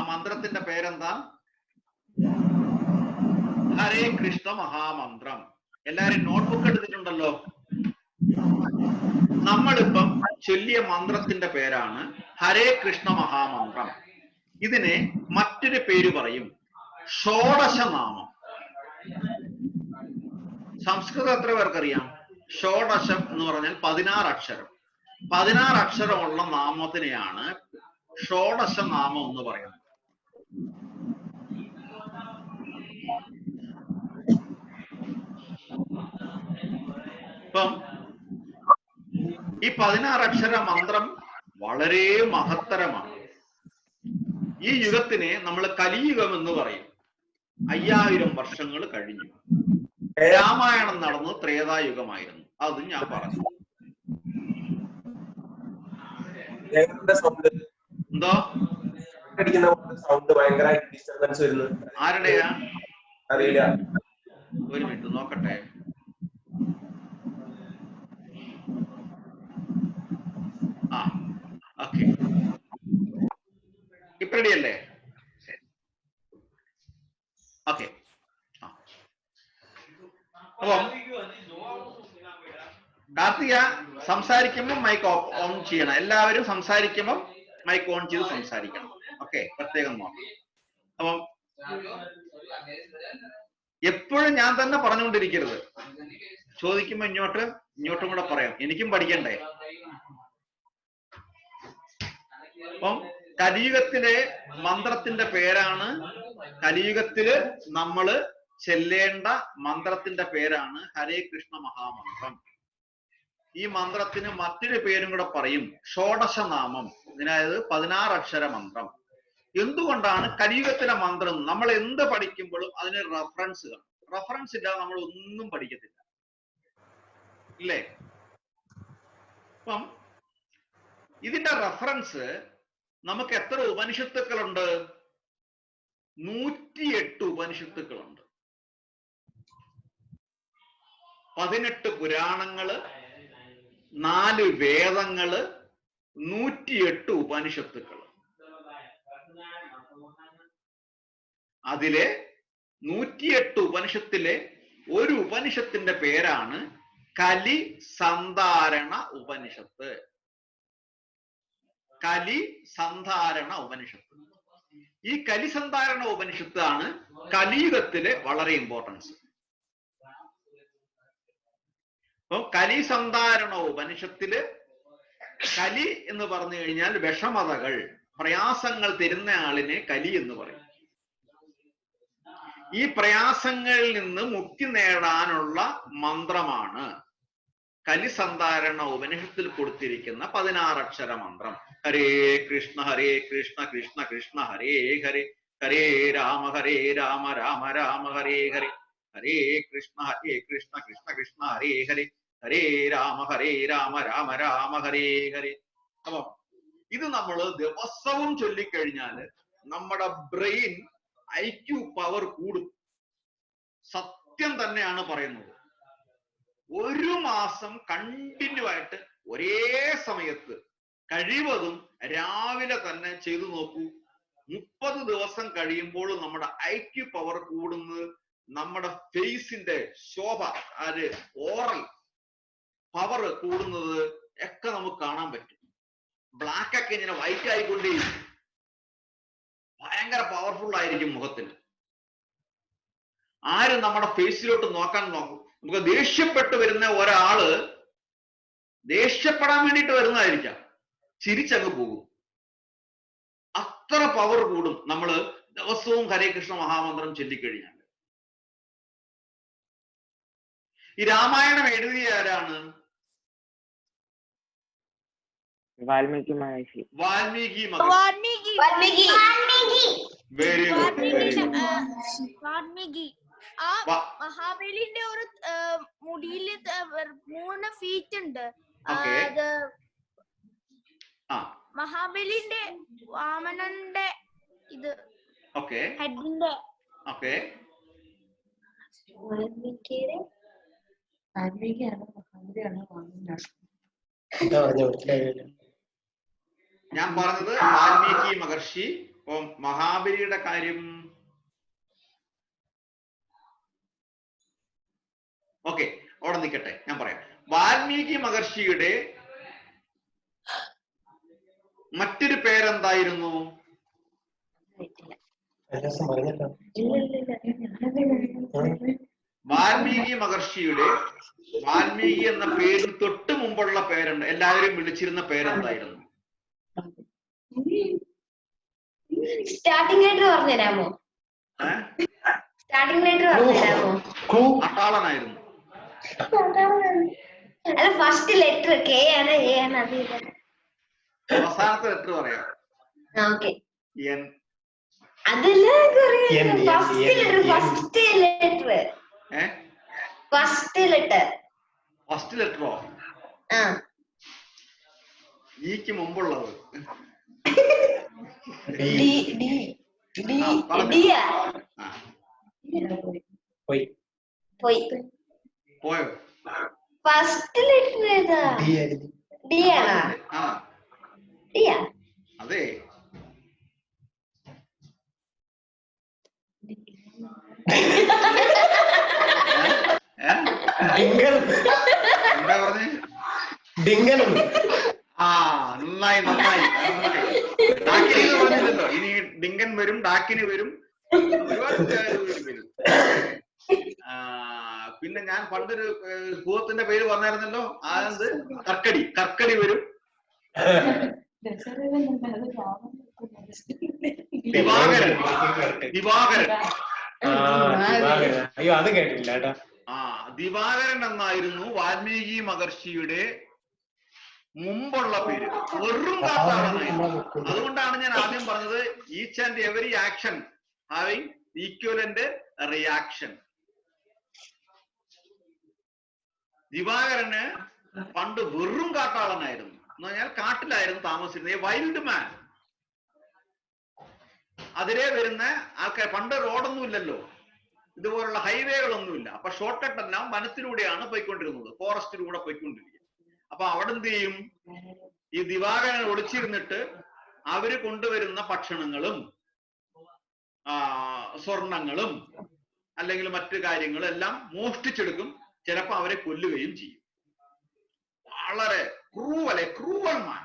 മന്ത്രത്തിന്റെ പേരെന്താ? ഹരേ കൃഷ്ണ മഹാമന്ത്രം. എല്ലാരും നോട്ട്ബുക്ക് എടുത്തിട്ടുണ്ടല്ലോ. നമ്മളിപ്പം ചൊല്ലിയ മന്ത്രത്തിന്റെ പേരാണ് ഹരേ കൃഷ്ണ മഹാമന്ത്രം. ഇതിനെ മറ്റൊരു പേര് പറയും ഷോഡശനാമം. സംസ്കൃതം എത്ര പേർക്കറിയാം? ഷോഡശം എന്ന് പറഞ്ഞാൽ 16 അക്ഷരം. 16 അക്ഷരമുള്ള നാമത്തിനെയാണ് ഷോഡശനാമം എന്ന് പറയുന്നത്. ഇപ്പം ഈ 16 അക്ഷര മന്ത്രം വളരെ മഹത്തരമാണ്. ഈ യുഗത്തിനെ നമ്മൾ കലിയുഗം എന്ന് പറയും. 5000 വർഷങ്ങൾ കഴിഞ്ഞു. രാമായണം നടന്നത് ത്രേതായുഗമായിരുന്നു. അതും ഞാൻ പറഞ്ഞു. എന്തോ ആരുടെയാ? അറിയില്ല. ഒരു മിനിറ്റ് നോക്കട്ടെ. ആ ഓക്കെ, ഇപ്പൊ റെഡിയല്ലേ? ഓക്കെ. അപ്പം കാർത്തിക സംസാരിക്കുമ്പോൾ മൈക്ക് ഓൺ ചെയ്യണം. എല്ലാവരും സംസാരിക്കുമ്പോൾ മൈക്ക് ഓൺ ചെയ്ത് സംസാരിക്കണം. ഓക്കെ, പ്രത്യേകം നോക്കണം. അപ്പം എപ്പോഴും ഞാൻ തന്നെ പറഞ്ഞുകൊണ്ടിരിക്കരുത്. ചോദിക്കുമ്പോ ഇങ്ങോട്ടും കൂടെ പറയാം. എനിക്കും പഠിക്കണ്ടേ? അപ്പം കലിയുഗത്തിലെ മന്ത്രത്തിന്റെ പേരാണ്, കലിയുഗത്തില് നമ്മള് ചെല്ലേണ്ട മന്ത്രത്തിന്റെ പേരാണ് ഹരേ കൃഷ്ണ മഹാമന്ത്രം. ഈ മന്ത്രത്തിന് മറ്റൊരു പേരും കൂടെ പറയും ഷോഡശനാമം. അതായത് 16 അക്ഷര മന്ത്രം. എന്തുകൊണ്ടാണ് കലിയുഗത്തിലെ മന്ത്രം? നമ്മൾ എന്ത് പഠിക്കുമ്പോഴും അതിന് റെഫറൻസ് കാണും. റെഫറൻസ് ഇല്ലാതെ നമ്മൾ ഒന്നും പഠിക്കത്തില്ല, ഇല്ലേ? അപ്പം ഇതിന്റെ റെഫറൻസ് നമുക്ക് എത്ര ഉപനിഷത്തുക്കളുണ്ട്? 108 ഉപനിഷത്തുക്കളുണ്ട്. 18 പുരാണങ്ങള്, 4 വേദങ്ങള്, 108 ഉപനിഷത്തുക്കൾ. അതിലെ 108 ഉപനിഷത്തിലെ ഒരു ഉപനിഷത്തിന്റെ പേരാണ് കലി സന്ധാരണ ഉപനിഷത്ത്. കലി സന്ധാരണ ഉപനിഷത്ത്. ഈ കലി സന്ധാരണ ഉപനിഷത്താണ് കലിയുഗത്തിലെ വളരെ ഇമ്പോർട്ടൻസ്. അപ്പൊ കലി സന്ധാരണ ഉപനിഷത്തില് കലി എന്ന് പറഞ്ഞു കഴിഞ്ഞാൽ വിഷമതകൾ, പ്രയാസങ്ങൾ തരുന്ന ആളിനെ കലി എന്ന് പറയും. ഈ പ്രയാസങ്ങളിൽ നിന്ന് മുക്തി നേടാനുള്ള മന്ത്രമാണ് കലിസന്ധാരണ ഉപനിഷത്തിൽ കൊടുത്തിരിക്കുന്ന 16 അക്ഷര മന്ത്രം. ഹരേ കൃഷ്ണ കൃഷ്ണ കൃഷ്ണ ഹരേ ഹരേ, ഹരേ രാമ രാമ രാമ ഹരേ ഹരേ, ഹരേ കൃഷ്ണ കൃഷ്ണ കൃഷ്ണ ഹരേ ഹരേ, ഹരേ രാമ രാമ രാമ ഹരേ ഹരേ. അപ്പം ഇത് നമ്മൾ ദിവസവും ചൊല്ലിക്കഴിഞ്ഞാല് നമ്മുടെ ബ്രെയിൻ IQ പവർ കൂടും. സത്യം തന്നെയാണ് പറയുന്നത്. ഒരു മാസം കണ്ടിന്യൂ ആയിട്ട് ഒരേ സമയത്ത് കഴിവതും രാവിലെ തന്നെ ചെയ്തു നോക്കൂ. 30 ദിവസം കഴിയുമ്പോൾ നമ്മുടെ IQ പവർ കൂടുന്നത്, നമ്മുടെ ഫേസിന്റെ ശോഭ, ഓറൽ പവർ കൂടുന്നത് ഒക്കെ നമുക്ക് കാണാൻ പറ്റും. ബ്ലാക്ക് ഒക്കെ ഇങ്ങനെ വൈറ്റ് ആയിക്കൊണ്ടേയിരിക്കും. ഭയങ്കര പവർഫുൾ ആയിരിക്കും മുഖത്തിന്. ആരും നമ്മുടെ ഫേസിലോട്ട് നോക്കാൻ നോക്കും. നമുക്ക് ദേഷ്യപ്പെട്ട് വരുന്ന ഒരാള് ദേഷ്യപ്പെടാൻ വേണ്ടിയിട്ട് വരുന്നതായിരിക്കാം, ചിരിച്ചങ്ങ് പോകും. അത്ര പവർ കൂടും നമ്മള് ദിവസവും ഹരേ കൃഷ്ണ മഹാമന്ത്രം ചൊല്ലിക്കഴിഞ്ഞാൽ. ഈ രാമായണം എഴുതിയ ആരാണ്? വാൽമീകി മഹർഷി. വാൽമീകി മഹർഷി. Very good. ആ മഹാബലിന്റെ ഒരു മുടിയില് 3 ഫീറ്റ് ഉണ്ട്. മഹാബലിന്റെ വാമനന്റെ ഇത് ഹെഡിന്റെ. ഞാൻ പറഞ്ഞത് വാൽമീകി മഹർഷി അപ്പം മഹാബലിയുടെ കാര്യം ഓക്കെ, അവിടെ നിൽക്കട്ടെ, ഞാൻ പറയാം. വാൽമീകി മഹർഷിയുടെ മറ്റൊരു പേരെന്തായിരുന്നു? വാൽമീകി മഹർഷിയുടെ വാൽമീകി എന്ന പേരിന് തൊട്ട് മുമ്പുള്ള പേരുണ്ട്, എല്ലാവരും വിളിച്ചിരുന്ന പേരെന്തായിരുന്നു? സ്റ്റാർട്ടിംഗ് ലെറ്റർ പറഞ്ഞുതരാമോ? സ്റ്റാർട്ടിംഗ് ലെറ്റർ പറഞ്ഞുതരാമോ? അട്ടാളനായിരുന്നു. അല്ല, ഫസ്റ്റ് ലെറ്റർ കെ ആണ്, എ ആണ്, അത് അവസാനത്തെ ലെറ്റർ പറയാം. ഓക്കെ. എൻ. അതല്ല ഫസ്റ്റ് ലെറ്റർ. ഫസ്റ്റ് ലെറ്ററോ? ഈക്ക് മുമ്പുള്ളത് പോയോ? ഫസ്റ്റ് ലെറ്റർ ഏതാ? ഡി ആണോ? അതെ. എന്താ പറഞ്ഞേ? നന്നായി നന്നായി നന്നായി. ഡാക്കിനി പറഞ്ഞില്ലല്ലോ, ഇനി ഡിങ്കൻ വരും, ഡാക്കിനി വരും, ഒരുപാട് വരും. പിന്നെ ഞാൻ പണ്ടൊരു ഭൂതത്തിന്റെ പേര് പറഞ്ഞായിരുന്നല്ലോ, അതെന്ത്? കർക്കടി. കർക്കടി വരും. ദിവാകരൻ. ദിവാകരൻ. അയ്യോ, അത് കേട്ടില്ല. ദിവാകരൻ എന്നായിരുന്നു വാൽമീകി മഹർഷിയുടെ മുമ്പുള്ള പേര്. വെറും കാട്ടാളനായിരുന്നു. അതുകൊണ്ടാണ് ഞാൻ ആദ്യം പറഞ്ഞത് each and every action having equivalent reaction. ദിവാകരന് പണ്ട് വെറും കാട്ടാളനായിരുന്നു. എന്ന് പറഞ്ഞാൽ കാട്ടിലായിരുന്നു താമസിച്ചിരുന്നത്. Wild man. അതിലെ വരുന്ന ആൾക്കാർ, പണ്ട് റോഡൊന്നും ഇല്ലല്ലോ, ഇതുപോലുള്ള ഹൈവേകളൊന്നുമില്ല. അപ്പൊ ഷോർട്ട് കട്ട് എല്ലാം വനത്തിലൂടെയാണ് പോയിക്കൊണ്ടിരുന്നത്, ഫോറസ്റ്റിലൂടെ പോയിക്കൊണ്ടിരിക്കുക. അപ്പൊ അവിടെ എന്ത് ചെയ്യും? ഈ ദിവാകരൻ ഒളിച്ചിരുന്നിട്ട് അവര് കൊണ്ടുവരുന്ന ഭക്ഷണങ്ങളും സ്വർണങ്ങളും അല്ലെങ്കിൽ മറ്റു കാര്യങ്ങളും എല്ലാം മോഷ്ടിച്ചെടുക്കും. ചിലപ്പോ അവരെ കൊല്ലുകയും ചെയ്യും. വളരെ cruel man,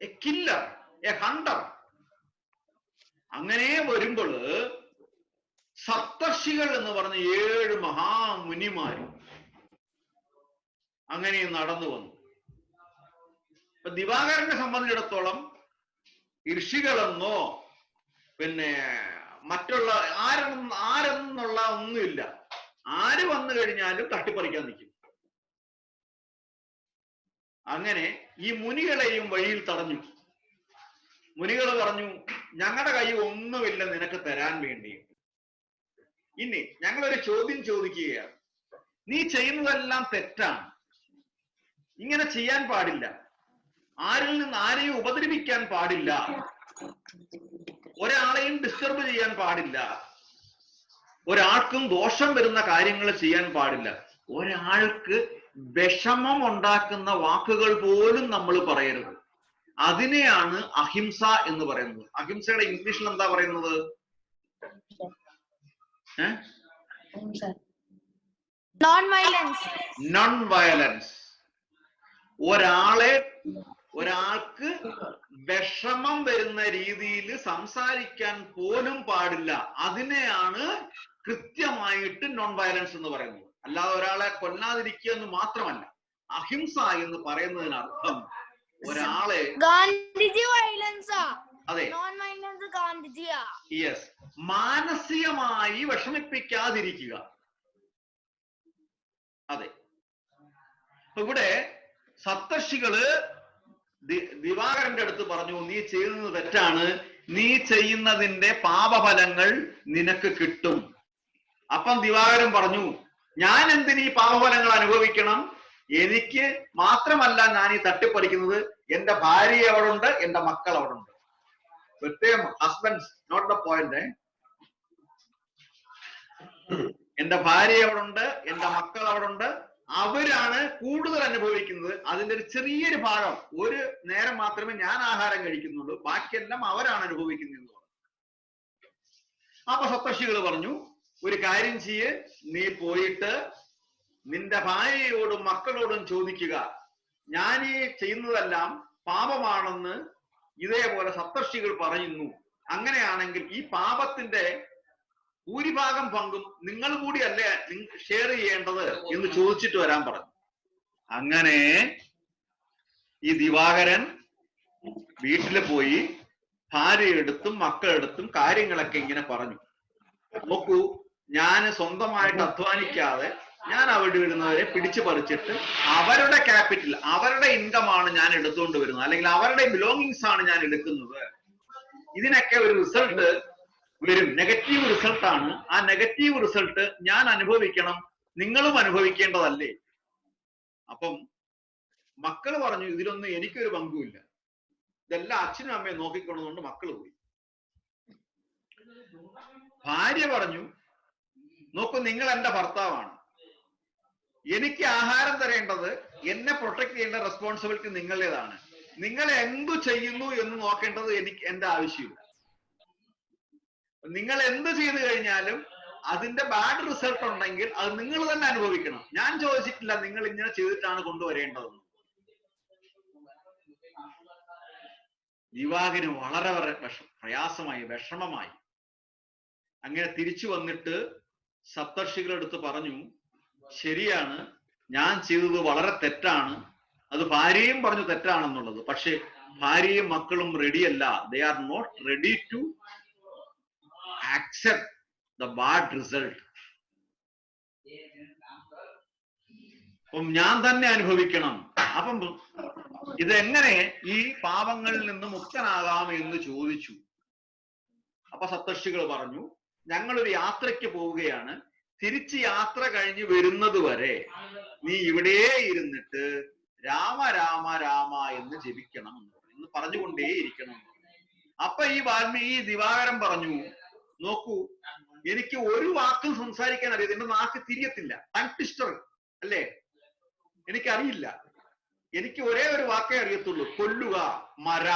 A killer, A Hunter. അങ്ങനെ വരുമ്പോൾ സപ്തർഷികൾ എന്ന് പറഞ്ഞ 7 മഹാമുനിമാരും അങ്ങനെ നടന്നു വന്നു. ഇപ്പൊ ദിവാകരനെ സംബന്ധിച്ചിടത്തോളം ഋഷികളെന്നോ പിന്നെ മറ്റുള്ള ആരെന്നുള്ള ഒന്നുമില്ല. ആര് വന്നു കഴിഞ്ഞാലും തട്ടിപ്പറിക്കാൻ നിൽക്കും. അങ്ങനെ ഈ മുനികളെയും വഴിയിൽ തടഞ്ഞു. മുനികൾ പറഞ്ഞു, ഞങ്ങളുടെ കയ്യിൽ ഒന്നുമില്ല നിനക്ക് തരാൻ വേണ്ടി. ഇനി ഞങ്ങളൊരു ചോദ്യം ചോദിക്കുകയാണ്. നീ ചെയ്യുന്നതെല്ലാം തെറ്റാണ്, ഇങ്ങനെ ചെയ്യാൻ പാടില്ല, ആരിൽ നിന്ന് ആരെയും ഉപദ്രവിക്കാൻ പാടില്ല, ഒരാളെയും ഡിസ്റ്റർബ് ചെയ്യാൻ പാടില്ല, ഒരാൾക്കും ദോഷം വരുന്ന കാര്യങ്ങൾ ചെയ്യാൻ പാടില്ല, ഒരാൾക്ക് വിഷമം ഉണ്ടാക്കുന്ന വാക്കുകൾ പോലും നമ്മൾ പറയരുത്. അതിനെയാണ് അഹിംസ എന്ന് പറയുന്നത്. അഹിംസയുടെ ഇംഗ്ലീഷിൽ എന്താ പറയുന്നത്? Non violence. Non violence. ഒരാൾക്ക് വിഷമം വരുന്ന രീതിയിൽ സംസാരിക്കാൻ പോലും പാടില്ല. അതിനെയാണ് കൃത്യമായിട്ട് നോൺ വയലൻസ് എന്ന് പറയുന്നത്. അല്ലാതെ ഒരാളെ കൊല്ലാതിരിക്കുക എന്ന് മാത്രമല്ല. അഹിംസ എന്ന് പറയുന്നതിനർത്ഥം ഒരാളെ ഗാന്ധിജി വയലൻസാ. അതെ, നോൺ വയലൻസ് ഗാന്ധിജിയാ. യെസ്, മാനസികമായി വിഷമിപ്പിക്കാതിരിക്കുക. അതെ. ഇവിടെ സപ്തർഷികള് ദിവാകരന്റെ അടുത്ത് പറഞ്ഞു, നീ ചെയ്യുന്നത് തെറ്റാണ്, നീ ചെയ്യുന്നതിന്റെ പാപഫലങ്ങൾ നിനക്ക് കിട്ടും. അപ്പം ദിവാകരൻ പറഞ്ഞു, ഞാൻ എന്തിനീ പാപഫലങ്ങൾ അനുഭവിക്കണം? എനിക്ക് മാത്രമല്ല ഞാൻ ഈ തട്ടിപ്പറിക്കുന്നത്, എന്റെ ഭാര്യ അവിടെ ഉണ്ട്, എന്റെ മക്കൾ അവിടെ ഉണ്ട്. പ്രത്യേകം ഹസ്ബൻഡ്സ് നോട്ട് ദ പോയിന്റ്. എന്റെ ഭാര്യ അവിടെ ഉണ്ട്, എന്റെ മക്കൾ അവിടെ ഉണ്ട്, അവരാണ് കൂടുതൽ അനുഭവിക്കുന്നത്. അതിന്റെ ഒരു ചെറിയൊരു ഭാഗം, ഒരു നേരം മാത്രമേ ഞാൻ ആഹാരം കഴിക്കുന്നുള്ളൂ, ബാക്കിയെല്ലാം അവരാണ് അനുഭവിക്കുന്നത്. അപ്പൊ സപ്തർഷികൾ പറഞ്ഞു, ഒരു കാര്യം ചെയ്യ്, നീ പോയിട്ട് നിന്റെ ഭാര്യയോടും മക്കളോടും ചോദിക്കുക, ഞാൻ ഈ ചെയ്യുന്നതെല്ലാം പാപമാണെന്ന് ഇതേപോലെ സപ്തർഷികൾ പറയുന്നു. അങ്ങനെയാണെങ്കിൽ ഈ പാപത്തിന്റെ ഭൂരിഭാഗം പങ്കും നിങ്ങൾ കൂടിയല്ലേ ഷെയർ ചെയ്യേണ്ടത് എന്ന് ചോദിച്ചിട്ട് വരാൻ പറഞ്ഞു. അങ്ങനെ ഈ ദിവാകരൻ വീട്ടില് പോയി ഭാര്യയെടുത്തും മക്കളെടുത്തും കാര്യങ്ങളൊക്കെ ഇങ്ങനെ പറഞ്ഞു. നോക്കൂ, ഞാൻ സ്വന്തമായിട്ട് അധ്വാനിക്കാതെ ഞാൻ അവിടെ വരുന്നവരെ പിടിച്ചു പറിച്ചിട്ട് അവരുടെ ക്യാപിറ്റൽ, അവരുടെ ഇൻകമാണ് ഞാൻ എടുത്തുകൊണ്ട് വരുന്നത്, അല്ലെങ്കിൽ അവരുടെ ബിലോങ്ങിങ്സ് ആണ് ഞാൻ എടുക്കുന്നത്. ഇതിനൊക്കെ ഒരു റിസൾട്ട് വരും, നെഗറ്റീവ് റിസൾട്ടാണ്. ആ നെഗറ്റീവ് റിസൾട്ട് ഞാൻ അനുഭവിക്കണം, നിങ്ങളും അനുഭവിക്കേണ്ടതല്ലേ? അപ്പം മക്കള് പറഞ്ഞു, ഇതിലൊന്നും എനിക്കൊരു പങ്കുമില്ല, ഇതെല്ലാം അച്ഛനും അമ്മയും നോക്കിക്കൊള്ളുന്നതുകൊണ്ട് മക്കള് പോയി. ഭാര്യ പറഞ്ഞു, നോക്കൂ, നിങ്ങൾ എന്റെ ഭർത്താവാണ്, എനിക്ക് ആഹാരം തരേണ്ടത്, എന്നെ പ്രൊട്ടക്ട് ചെയ്യേണ്ട റെസ്പോൺസിബിലിറ്റി നിങ്ങളുടേതാണ്. നിങ്ങൾ എന്തു ചെയ്യുന്നു എന്ന് നോക്കേണ്ടത് എന്റെ ആവശ്യമില്ല. നിങ്ങൾ എന്ത് ചെയ്തു കഴിഞ്ഞാലും അതിന്റെ ബാഡ് റിസൾട്ട് ഉണ്ടെങ്കിൽ അത് നിങ്ങൾ തന്നെ അനുഭവിക്കണം. ഞാൻ ചോദിച്ചിട്ടില്ല നിങ്ങൾ ഇങ്ങനെ ചെയ്തിട്ടാണ് കൊണ്ടുവരേണ്ടതെന്ന്. ദിവാകരന് വളരെ പ്രയാസമായി, വിഷമമായി. അങ്ങനെ തിരിച്ചു വന്നിട്ട് സപ്തർഷികളെടുത്ത് പറഞ്ഞു, ശരിയാണ്, ഞാൻ ചെയ്തത് വളരെ തെറ്റാണ്. അത് ഭാര്യയും പറഞ്ഞു തെറ്റാണെന്നുള്ളത്. പക്ഷെ ഭാര്യയും മക്കളും റെഡിയല്ല. They are not ready to accept the bad result. അപ്പം ഞാൻ തന്നെ അനുഭവിക്കണം. അപ്പം ഇതെങ്ങനെ ഈ പാപങ്ങളിൽ നിന്ന് മുക്തനാകാം എന്ന് ചോദിച്ചു. അപ്പൊ സപ്തർഷികൾ പറഞ്ഞു, ഞങ്ങളൊരു യാത്രയ്ക്ക് പോവുകയാണ്, തിരിച്ച് യാത്ര കഴിഞ്ഞ് വരുന്നത് വരെ നീ ഇവിടെ ഇരുന്നിട്ട് രാമ രാമ രാമ എന്ന് ജപിക്കണം എന്ന് പറഞ്ഞുകൊണ്ടേ ഇരിക്കണം. അപ്പൊ ഈ ദിവാകരൻ പറഞ്ഞു, നോക്കൂ, എനിക്ക് ഒരു വാക്കും സംസാരിക്കാൻ അറിയാം, എന്റെ നാക്ക് തിരിയത്തില്ല, ടങ് ട്വിസ്റ്റർ അല്ലേ, എനിക്കറിയില്ല. എനിക്ക് ഒരേ ഒരു വാക്കേ അറിയത്തുള്ളൂ, കൊല്ലുക, മര.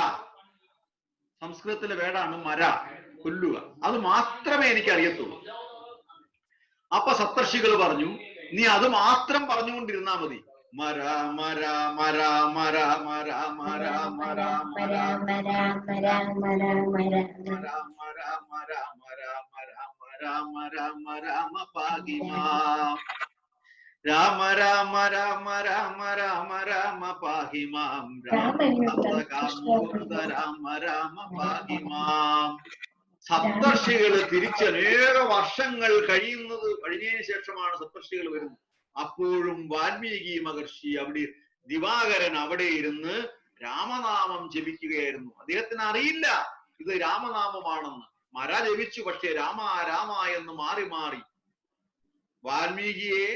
സംസ്കൃതത്തിലെ വേടാണ് മര, കൊല്ലുക. അത് മാത്രമേ എനിക്ക് അറിയത്തുള്ളൂ. അപ്പൊ സപ്തർഷികൾ പറഞ്ഞു, നീ അത് മാത്രം പറഞ്ഞുകൊണ്ടിരുന്നാ മതി. മര മര മര മര മര മര മര മര മര മര മര മര മര രാമ രാമ രാമ പാഹിമാ, രാമ രാമ രാമ രാമ രാമ രാമ പാഹിമാം, രാമ രാമ രാമ പാഹിമാം. സപ്തർഷികൾ തിരിച്ചനേക വർഷങ്ങൾ കഴിഞ്ഞതിന് ശേഷമാണ് സപ്തർഷികൾ വരുന്നത്. അപ്പോഴും വാൽമീകി മഹർഷി ദിവാകരൻ അവിടെ ഇരുന്ന് രാമനാമം ജപിക്കുകയായിരുന്നു. അദ്ദേഹത്തിന് അറിയില്ല ഇത് രാമനാമമാണെന്ന്. മര ജപിച്ചു, പക്ഷേ രാമ രാമ എന്ന് മാറി മാറി. വാൽമീകിയെ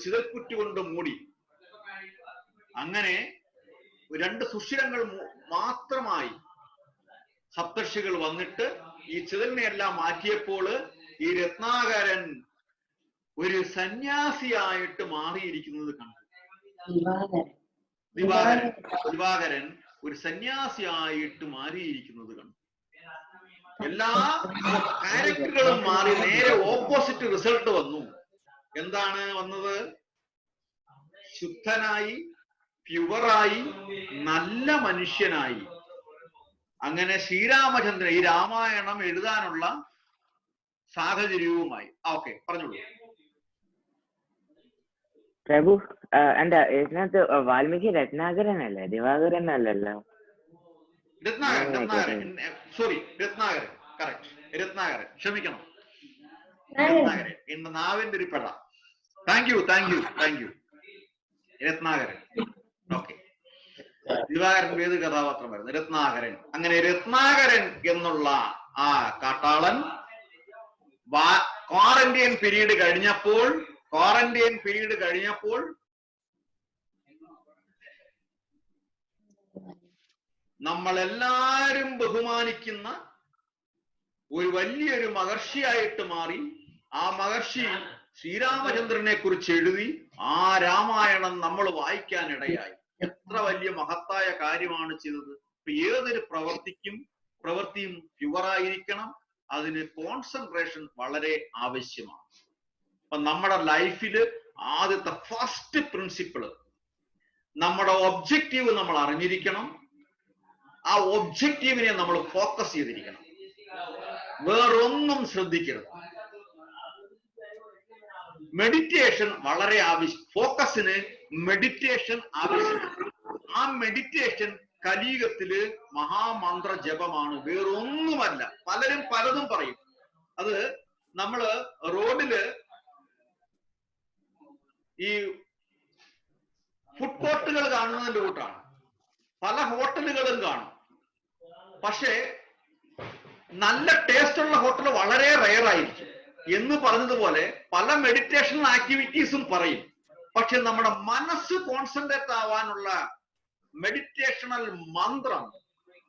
ചിതൽക്കുറ്റുകൊണ്ട് മൂടി. അങ്ങനെ 2 സുഷിരങ്ങൾ മാത്രമായി സപ്തർഷികൾ വന്നിട്ട് ഈ ചിതലിനെയെല്ലാം മാറ്റിയപ്പോൾ ഈ രത്നാകരൻ ഒരു സന്യാസിയായിട്ട് മാറിയിരിക്കുന്നത് കണ്ടു. ദിവാകരൻ ഒരു സന്യാസിയായിട്ട് മാറിയിരിക്കുന്നത് കണ്ടു. എല്ലാ ക്യാരക്ടറുകളും മാറി നേരെ ഓപ്പോസിറ്റ് റിസൾട്ട് വന്നു. എന്താണ് വന്നത്? ശുദ്ധനായി, പ്യുവറായി, നല്ല മനുഷ്യനായി. അങ്ങനെ ശ്രീരാമചന്ദ്രൻ ഈ രാമായണം എഴുതാനുള്ള സാഹചര്യവുമായി. ഓക്കെ, പറഞ്ഞോളൂ. പ്രഭു, എന്താ ഇതിനകത്ത് വാൽമീകി രത്നാകരനല്ലേ, ദിവാകരൻ അല്ലല്ലോ? രത്നാകരൻ, സോറി, രത്നാകരൻ, കറക്റ്റ്, രത്നാകരൻ, ക്ഷമിക്കണം, രത്നാകരൻ. എന്റെ നാവിന്റെ ഒരു പെട. Thank you. രത്നാകരൻ. ഓക്കെ, ദിവാകരന്റെ ഏത് കഥാപാത്രമായിരുന്നു? രത്നാകരൻ. അങ്ങനെ രത്നാകരൻ എന്നുള്ള ആ കാട്ടാളൻ ക്വാറന്റൈൻ പീരീഡ് കഴിഞ്ഞപ്പോൾ നമ്മളെല്ലാരും ബഹുമാനിക്കുന്ന ഒരു വലിയൊരു മഹർഷിയായിട്ട് മാറി. ആ മഹർഷി ശ്രീരാമചന്ദ്രനെ കുറിച്ച് എഴുതി ആ രാമായണം നമ്മൾ വായിക്കാനിടയായി. എത്ര വലിയ മഹത്തായ കാര്യമാണ് ചെയ്തത്. ഇപ്പൊ ഏതൊരു പ്രവൃത്തിയും പ്യുവറായിരിക്കണം. അതിന് കോൺസെൻട്രേഷൻ വളരെ ആവശ്യമാണ്. അപ്പൊ നമ്മുടെ ലൈഫില് ആദ്യത്തെ ഫസ്റ്റ് പ്രിൻസിപ്പിള്, നമ്മുടെ ഒബ്ജക്റ്റീവ് നമ്മൾ അറിഞ്ഞിരിക്കണം. ആ ഒബ്ജക്റ്റീവിനെ നമ്മൾ ഫോക്കസ് ചെയ്തിരിക്കണം. വേറൊന്നും ശ്രദ്ധിക്കരുത്. മെഡിറ്റേഷൻ വളരെ ആവശ്യം. ഫോക്കസിന് മെഡിറ്റേഷൻ ആവശ്യമാണ്. ആ മെഡിറ്റേഷൻ കലിയുഗത്തില് മഹാമന്ത്ര ജപമാണ്, വേറൊന്നുമല്ല. പലരും പലതും പറയും. അത് നമ്മള് റോഡില് ഈ ഫുഡ് കോർട്ടുകൾ കാണുന്നതിന്റെ കൂട്ടാണ്. പല ഹോട്ടലുകളും കാണും. പക്ഷേ നല്ല ടേസ്റ്റ് ഉള്ള ഹോട്ടൽ വളരെ റെയർ ആയിരിക്കും. എന്ന് പറഞ്ഞതുപോലെ പല മെഡിറ്റേഷൻ ആക്ടിവിറ്റീസും പറയും. പക്ഷെ നമ്മുടെ മനസ്സ് കോൺസെൻട്രേറ്റ് ആവാനുള്ള മെഡിറ്റേഷണൽ മന്ത്രം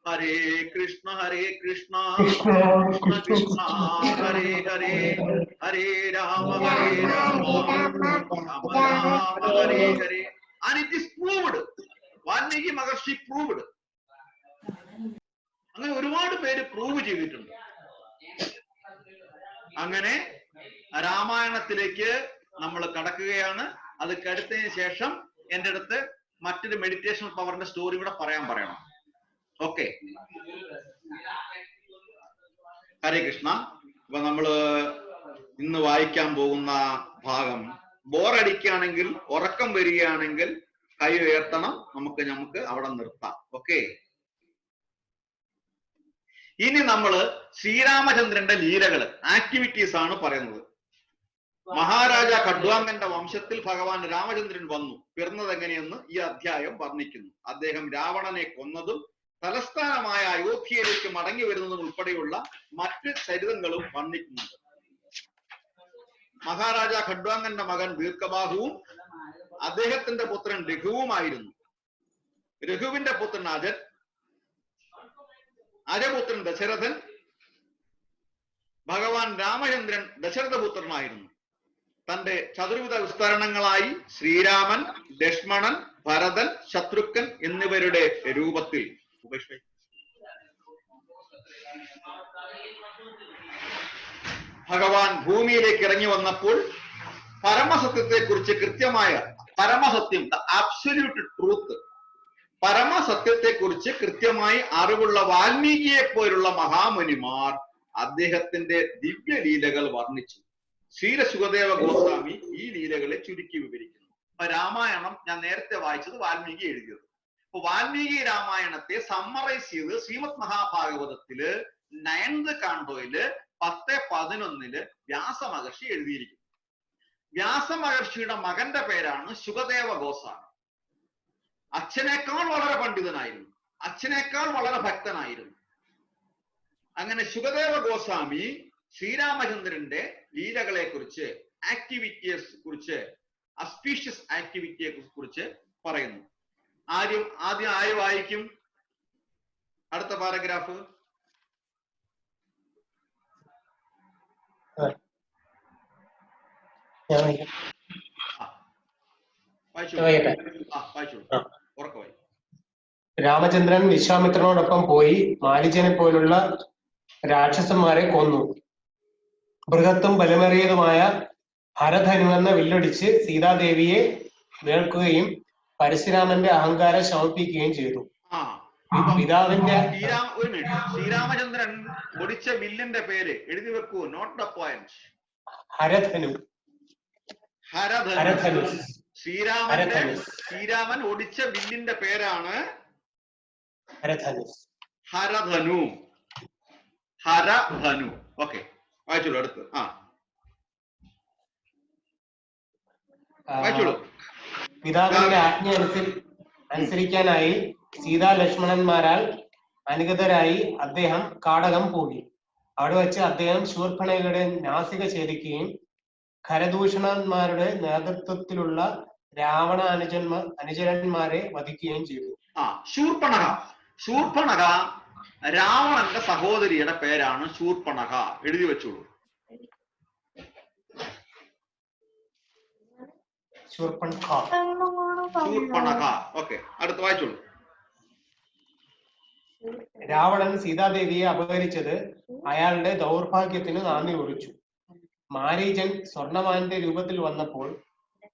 Hare Krishna Krishna Krishna Hare Hare, Hare Rama Rama Rama Hare Hare. And it is proved. Valmiki Maharshi proved. അങ്ങനെ ഒരുപാട് പേര് പ്രൂവ് ചെയ്തിട്ടുണ്ട്. അങ്ങനെ രാമായണത്തിലേക്ക് നമ്മൾ കടക്കുകയാണ്. അത് കടുത്തതിന് ശേഷം എൻ്റെ അടുത്ത് മറ്റൊരു മെഡിറ്റേഷൻ പവറിന്റെ സ്റ്റോറി കൂടെ പറയണം. ഓക്കെ, ഹരേ കൃഷ്ണ. അപ്പൊ നമ്മള് ഇന്ന് വായിക്കാൻ പോകുന്ന ഭാഗം ബോറടിക്കുകയാണെങ്കിൽ, ഉറക്കം വരികയാണെങ്കിൽ കൈ ഉയർത്തണം. നമുക്ക് അവിടെ നിർത്താം. ഓക്കെ, ഇനി നമ്മള് ശ്രീരാമചന്ദ്രന്റെ ലീലകള്, ആക്ടിവിറ്റീസ് ആണ് പറയുന്നത്. മഹാരാജ ഖഡ്വാങ്കന്റെ വംശത്തിൽ ഭഗവാൻ രാമചന്ദ്രൻ വന്നു. പിറന്നത് എങ്ങനെയെന്ന് ഈ അധ്യായം വർണ്ണിക്കുന്നു. അദ്ദേഹം രാവണനെ കൊന്നതും തലസ്ഥാനമായ അയോധ്യയിലേക്ക് മടങ്ങി വരുന്നതും ഉൾപ്പെടെയുള്ള മറ്റ് ചരിതങ്ങളും വർണ്ണിക്കുന്നുണ്ട്. മഹാരാജ ഖഡ്വാങ്കന്റെ മകൻ ദീർഘബാഹുവും അദ്ദേഹത്തിന്റെ പുത്രൻ രഘുവുമായിരുന്നു. രഘുവിന്റെ പുത്രൻ അജൻ, അജപുത്രൻ ദശരഥൻ. ഭഗവാൻ രാമചന്ദ്രൻ ദശരഥപുത്രനായിരുന്നു. തന്റെ ചതുർവിധ വിസ്തരണങ്ങളായി ശ്രീരാമൻ, ലക്ഷ്മണൻ, ഭരതൻ, ശത്രുഘ്നൻ എന്നിവരുടെ രൂപത്തിൽ ഭഗവാൻ ഭൂമിയിലേക്ക് ഇറങ്ങി വന്നപ്പോൾ പരമസത്യത്തെക്കുറിച്ച് പരമസത്യം, ദ അബ്സല്യൂട്ട് ട്രൂത്ത്, പരമസത്യത്തെക്കുറിച്ച് കൃത്യമായി അറിവുള്ള വാൽമീകിയെ പോലുള്ള മഹാമുനിമാർ അദ്ദേഹത്തിന്റെ ദിവ്യലീലകൾ വർണ്ണിച്ചു. ക്ഷീരസുഖദേവ ഗോസ്വാമി ഈ ലീലകളെ ചുരുക്കി വിവരിക്കുന്നു. അപ്പൊ രാമായണം ഞാൻ നേരത്തെ വായിച്ചത് വാൽമീകി എഴുതിയത്. അപ്പൊ വാൽമീകി രാമായണത്തെ സമ്മറൈസ് ചെയ്ത് ശ്രീമദ് മഹാഭാഗവതത്തില് 9th കാണ്ഡോയില് 10:11 വ്യാസമഹർഷി എഴുതിയിരിക്കുന്നു. വ്യാസമഹർഷിയുടെ മകന്റെ പേരാണ് ശുഖദേവ ഗോസ്വാമി. അച്ഛനേക്കാൾ വളരെ പണ്ഡിതനായിരുന്നു, അച്ഛനേക്കാൾ വളരെ ഭക്തനായിരുന്നു. അങ്ങനെ ശുഖദേവ ഗോസ്വാമി ശ്രീരാമചന്ദ്രന്റെ ലീലകളെ കുറിച്ച്, ആക്ടിവിറ്റിയെ കുറിച്ച്, അസ്പീഷ്യസ് ആക്ടിവിറ്റിയെ കുറിച്ച് പറയുന്നു. ആദ്യം ആര് വായിക്കും അടുത്ത പാരഗ്രാഫ്? രാമചന്ദ്രൻ വിശ്വാമിത്രനോടൊപ്പം പോയി മാരീചനെ പോലുള്ള രാക്ഷസന്മാരെ കൊന്നു. ബൃഹത്തും ബലമേറിയതുമായ ഹരധനു എന്ന വില്ലൊടിച്ച് സീതാദേവിയെ വേൾക്കുകയും പരശുരാമന്റെ അഹങ്കാരം ശമിപ്പിക്കുകയും ചെയ്തു. പിതാവിന്റെ ഒരു മിനിറ്റ്, ശ്രീരാമചന്ദ്രൻ ഒടിച്ച വില്ലിന്റെ പേര് എഴുതി വെക്കൂ. Note the point. Haradhanu. Haradhanu. Sreeraman ഒടിച്ച വില്ലിന്റെ പേരാണ് ഹരധനു. ഹരധനു. ഹരധനു. ഓക്കെ, വായിച്ചോളൂ. അടുത്ത് വായിച്ചോളൂ. പിതാവിന്റെ ആജ്ഞ അനുസരിക്കാനായി സീതാ ലക്ഷ്മണന്മാരാൽ അനുഗതരായി അദ്ദേഹം കാടകം പോയി. അവിടെ വെച്ച് അദ്ദേഹം ശൂർപ്പണഖയുടെ നാസിക ഛേദിക്കുകയും ഖരദൂഷണന്മാരുടെ നേതൃത്വത്തിലുള്ള രാവണ അനുചരന്മാരെ വധിക്കുകയും ചെയ്തു. ശൂർപ്പണഖ രാവണന്റെ സഹോദരിയുടെ പേരാണ് ശൂർപ്പണഖ. എഴുതി വെച്ചോളൂ. ശൂർപ്പണഖ. ശൂർപ്പണഖ. ഓക്കെ, അടുത്ത വായിച്ചോളൂ. രാവണൻ സീതാദേവിയെ അപഹരിച്ചത് അയാളുടെ ദൗർഭാഗ്യത്തിന് നാന്ദി കുറിച്ചു. മാരീചൻ സ്വർണമാന്റെ രൂപത്തിൽ വന്നപ്പോൾ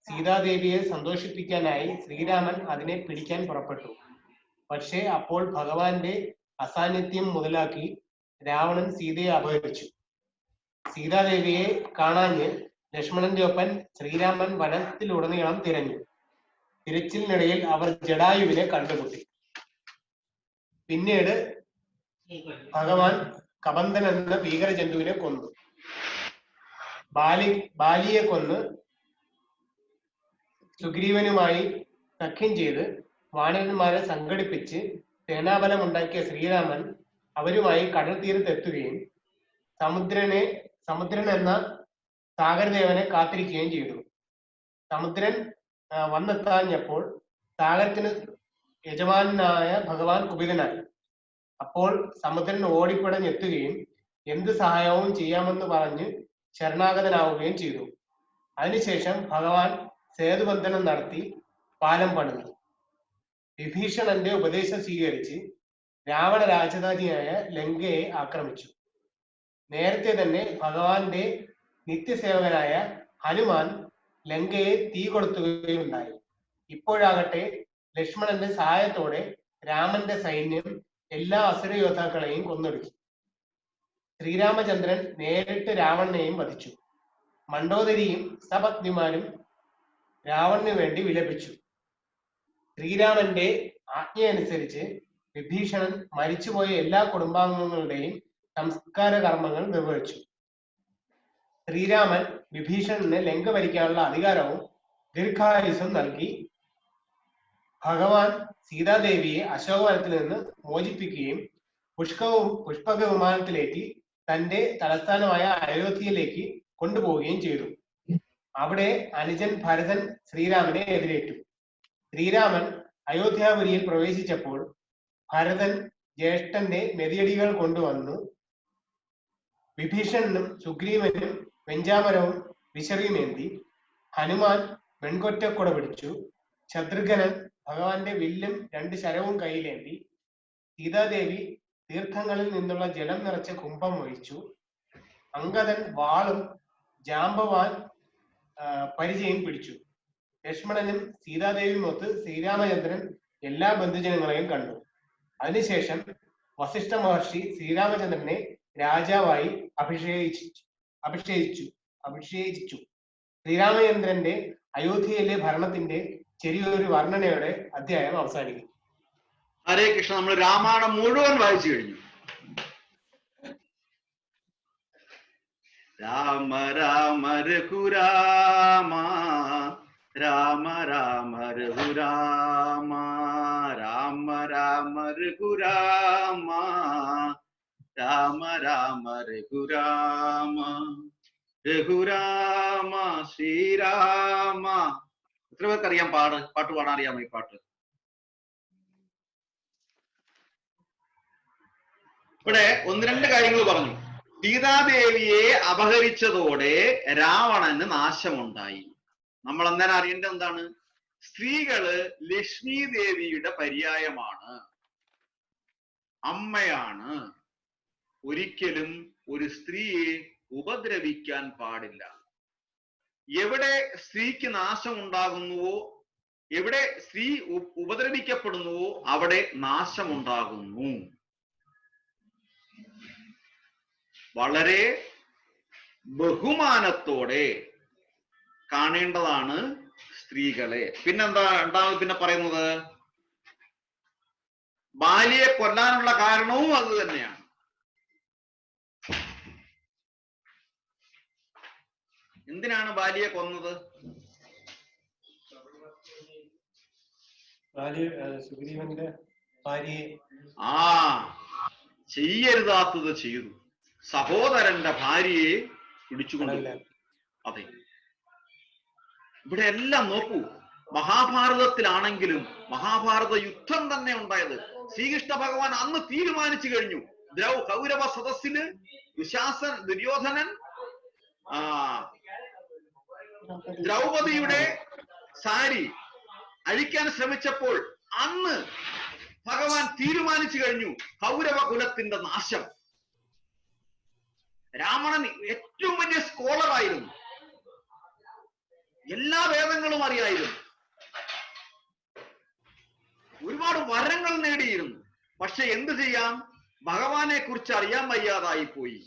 സീതാദേവിയെ സന്തോഷിപ്പിക്കാനായി ശ്രീരാമൻ അതിനെ പിടിക്കാൻ പുറപ്പെട്ടു. പക്ഷേ അപ്പോൾ ഭഗവാന്റെ അസാന്നിധ്യം മുതലാക്കി രാവണൻ സീതയെ അപഹരിച്ചു. സീതാദേവിയെ കാണാഞ്ഞ് ലക്ഷ്മണന്റെ ഒപ്പം ശ്രീരാമൻ വനത്തിലുടനീളം തിരഞ്ഞു. തിരച്ചിലിനിടയിൽ അവർ ജടായുവിനെ കണ്ടുമുട്ടി. പിന്നീട് ഭഗവാൻ കബന്ധൻ എന്ന ഭീകര ജന്തുവിനെ കൊന്നു. ബാലിയെ കൊന്ന് സുഗ്രീവനുമായി സഖ്യം ചെയ്ത് വാനരന്മാരെ സംഘടിപ്പിച്ച് സേനാബലമുണ്ടാക്കിയ ശ്രീരാമൻ അവരുമായി കടൽ തീരത്തെത്തുകയും സമുദ്രൻ എന്ന സാഗരദേവനെ കാത്തിരിക്കുകയും ചെയ്തു. സമുദ്രൻ വന്നെത്താഞ്ഞപ്പോൾ സാഗരത്തിന് യജമാനായ ഭഗവാൻ കുപിതനായി. അപ്പോൾ സമുദ്രൻ ഓടിപ്പടഞ്ഞെത്തുകയും എന്ത് സഹായവും ചെയ്യാമെന്ന് പറഞ്ഞ് ശരണാഗതനാവുകയും ചെയ്തു. അതിനുശേഷം ഭഗവാൻ സേതുബന്ധനം നടത്തി പാലം പണിതു. വിഭീഷണന്റെ ഉപദേശം സ്വീകരിച്ച് രാവണ രാജധാനിയായ ലങ്കയെ ആക്രമിച്ചു. നേരത്തെ തന്നെ ഭഗവാന്റെ നിത്യസേവകനായ ഹനുമാൻ ലങ്കയെ തീ കൊളുത്തുകയുണ്ടായി. ഇപ്പോഴാകട്ടെ ലക്ഷ്മണന്റെ സഹായത്തോടെ രാമന്റെ സൈന്യം എല്ലാ അസുര യോദ്ധാക്കളെയും കൊന്നൊടുക്കി. ശ്രീരാമചന്ദ്രൻ നേരിട്ട് രാവണനെയും വധിച്ചു. മണ്ഡോദരിയും സപത്നിമാരും രാവണന് വേണ്ടി വിലപിച്ചു. ശ്രീരാമന്റെ ആജ്ഞയനുസരിച്ച് വിഭീഷണൻ മരിച്ചുപോയ എല്ലാ കുടുംബാംഗങ്ങളുടെയും സംസ്കാര കർമ്മങ്ങൾ നിർവഹിച്ചു. ശ്രീരാമൻ വിഭീഷണന് ലങ്ക ഭരിക്കാനുള്ള അധികാരവും ദീർഘായുസ്സും നൽകി. ഭഗവാൻ സീതാദേവിയെ അശോകവനത്തിൽ നിന്ന് മോചിപ്പിക്കുകയും പുഷ്പക വിമാനത്തിലേക്ക് തന്റെ തലസ്ഥാനമായ അയോധ്യയിലേക്ക് കൊണ്ടുപോവുകയും ചെയ്തു. അവിടെ അനുജൻ ഭരതൻ ശ്രീരാമനെ എതിരേറ്റു. ശ്രീരാമൻ അയോധ്യാപുരിയിൽ പ്രവേശിച്ചപ്പോൾ ഭരതൻ ജ്യേഷ്ഠന്റെ മെതിയടികൾ കൊണ്ടുവന്നു വിഭീഷണനും സുഗ്രീവനും വെഞ്ചാമരവും വിശറിയുമേന്തി. ഹനുമാൻ വെൺകൊറ്റക്കുട പിടിച്ചു. ശത്രുഘ്നൻ ഭഗവാന്റെ വില്ലും 2 ശരവും കയ്യിലേന്തി. സീതാദേവി തീർത്ഥങ്ങളിൽ നിന്നുള്ള ജലം നിറച്ച കുംഭം വഹിച്ചു. അംഗദൻ വാളും ജാമ്പവാൻ പരിചയം പിടിച്ചു. ലക്ഷ്മണനും സീതാദേവിയുമൊത്ത് ശ്രീരാമചന്ദ്രൻ എല്ലാ ബന്ധുജനങ്ങളെയും കണ്ടു. അതിനുശേഷം വസിഷ്ഠ മഹർഷി ശ്രീരാമചന്ദ്രനെ രാജാവായി അഭിഷേകിച്ചു. ശ്രീരാമചന്ദ്രന്റെ അയോധ്യയിലെ ഭരണത്തിന്റെ ചെറിയൊരു വർണ്ണനയോടെ അധ്യായം അവസാനിക്കും. ഹരേ കൃഷ്ണ. നമ്മൾ രാമായണം മുഴുവൻ വായിച്ചു കഴിഞ്ഞു. രാമ രാമ രഘുരാമ രാമ രാമ രഘുരാമ രാമ രാമ രഘുരാമ രാമ രാമ രഘുരാമ രഘുരാമ ശ്രീരാമ. എത്ര പേർക്കറിയാം പാട്ട് പാടാൻ അറിയാമോ ഈ പാട്ട്? ഇവിടെ 1-2 കാര്യങ്ങൾ പറഞ്ഞു. സീതാദേവിയെ അപഹരിച്ചതോടെ രാവണന് നാശമുണ്ടായി. നമ്മൾ അന്നേരം അറിയേണ്ടത് എന്താണ്? സ്ത്രീകള് ലക്ഷ്മി ദേവിയുടെ പര്യായമാണ്, അമ്മയാണ്. ഒരിക്കലും ഒരു സ്ത്രീയെ ഉപദ്രവിക്കാൻ പാടില്ല. എവിടെ സ്ത്രീക്ക് നാശമുണ്ടാകുന്നുവോ, എവിടെ സ്ത്രീ ഉപദ്രവിക്കപ്പെടുന്നുവോ അവിടെ നാശമുണ്ടാകുന്നു. വളരെ ബഹുമാനത്തോടെ കാണേണ്ടതാണ് സ്ത്രീകളെ. പിന്നെ പറയുന്നത് ബാലിയെ കൊല്ലാനുള്ള കാരണവും അത് തന്നെയാണ്. എന്തിനാണ് ബാലിയെ കൊന്നത്? സുഗ്രീവന്റെ ഭാര്യയെ ചെയ്യരുതാത്തത് ചെയ്തു. സഹോദരന്റെ ഭാര്യയെ പിടിച്ചുകൊണ്ടില്ല. അതെ, ഇവിടെ എല്ലാം നോക്കൂ. മഹാഭാരതത്തിലാണെങ്കിലും മഹാഭാരത യുദ്ധം തന്നെ ഉണ്ടായത് ശ്രീകൃഷ്ണ ഭഗവാൻ അന്ന് തീരുമാനിച്ചു കഴിഞ്ഞു. കൗരവ സദസ്സില് ദുര്യോധനൻ ദ്രൗപദിയുടെ സാരി അഴിക്കാൻ ശ്രമിച്ചപ്പോൾ അന്ന് ഭഗവാൻ തീരുമാനിച്ചു കഴിഞ്ഞു കൗരവ കുലത്തിന്റെ നാശം. രാവണൻ ഏറ്റവും വലിയ സ്കോളർ ആയിരുന്നു, എല്ലാ വേദങ്ങളും അറിയായിരുന്നു, ഒരുപാട് വരങ്ങൾ നേടിയിരുന്നു. പക്ഷെ എന്ത് ചെയ്യാം, ഭഗവാനെ കുറിച്ച് അറിയാൻ വയ്യാതായി പോയി.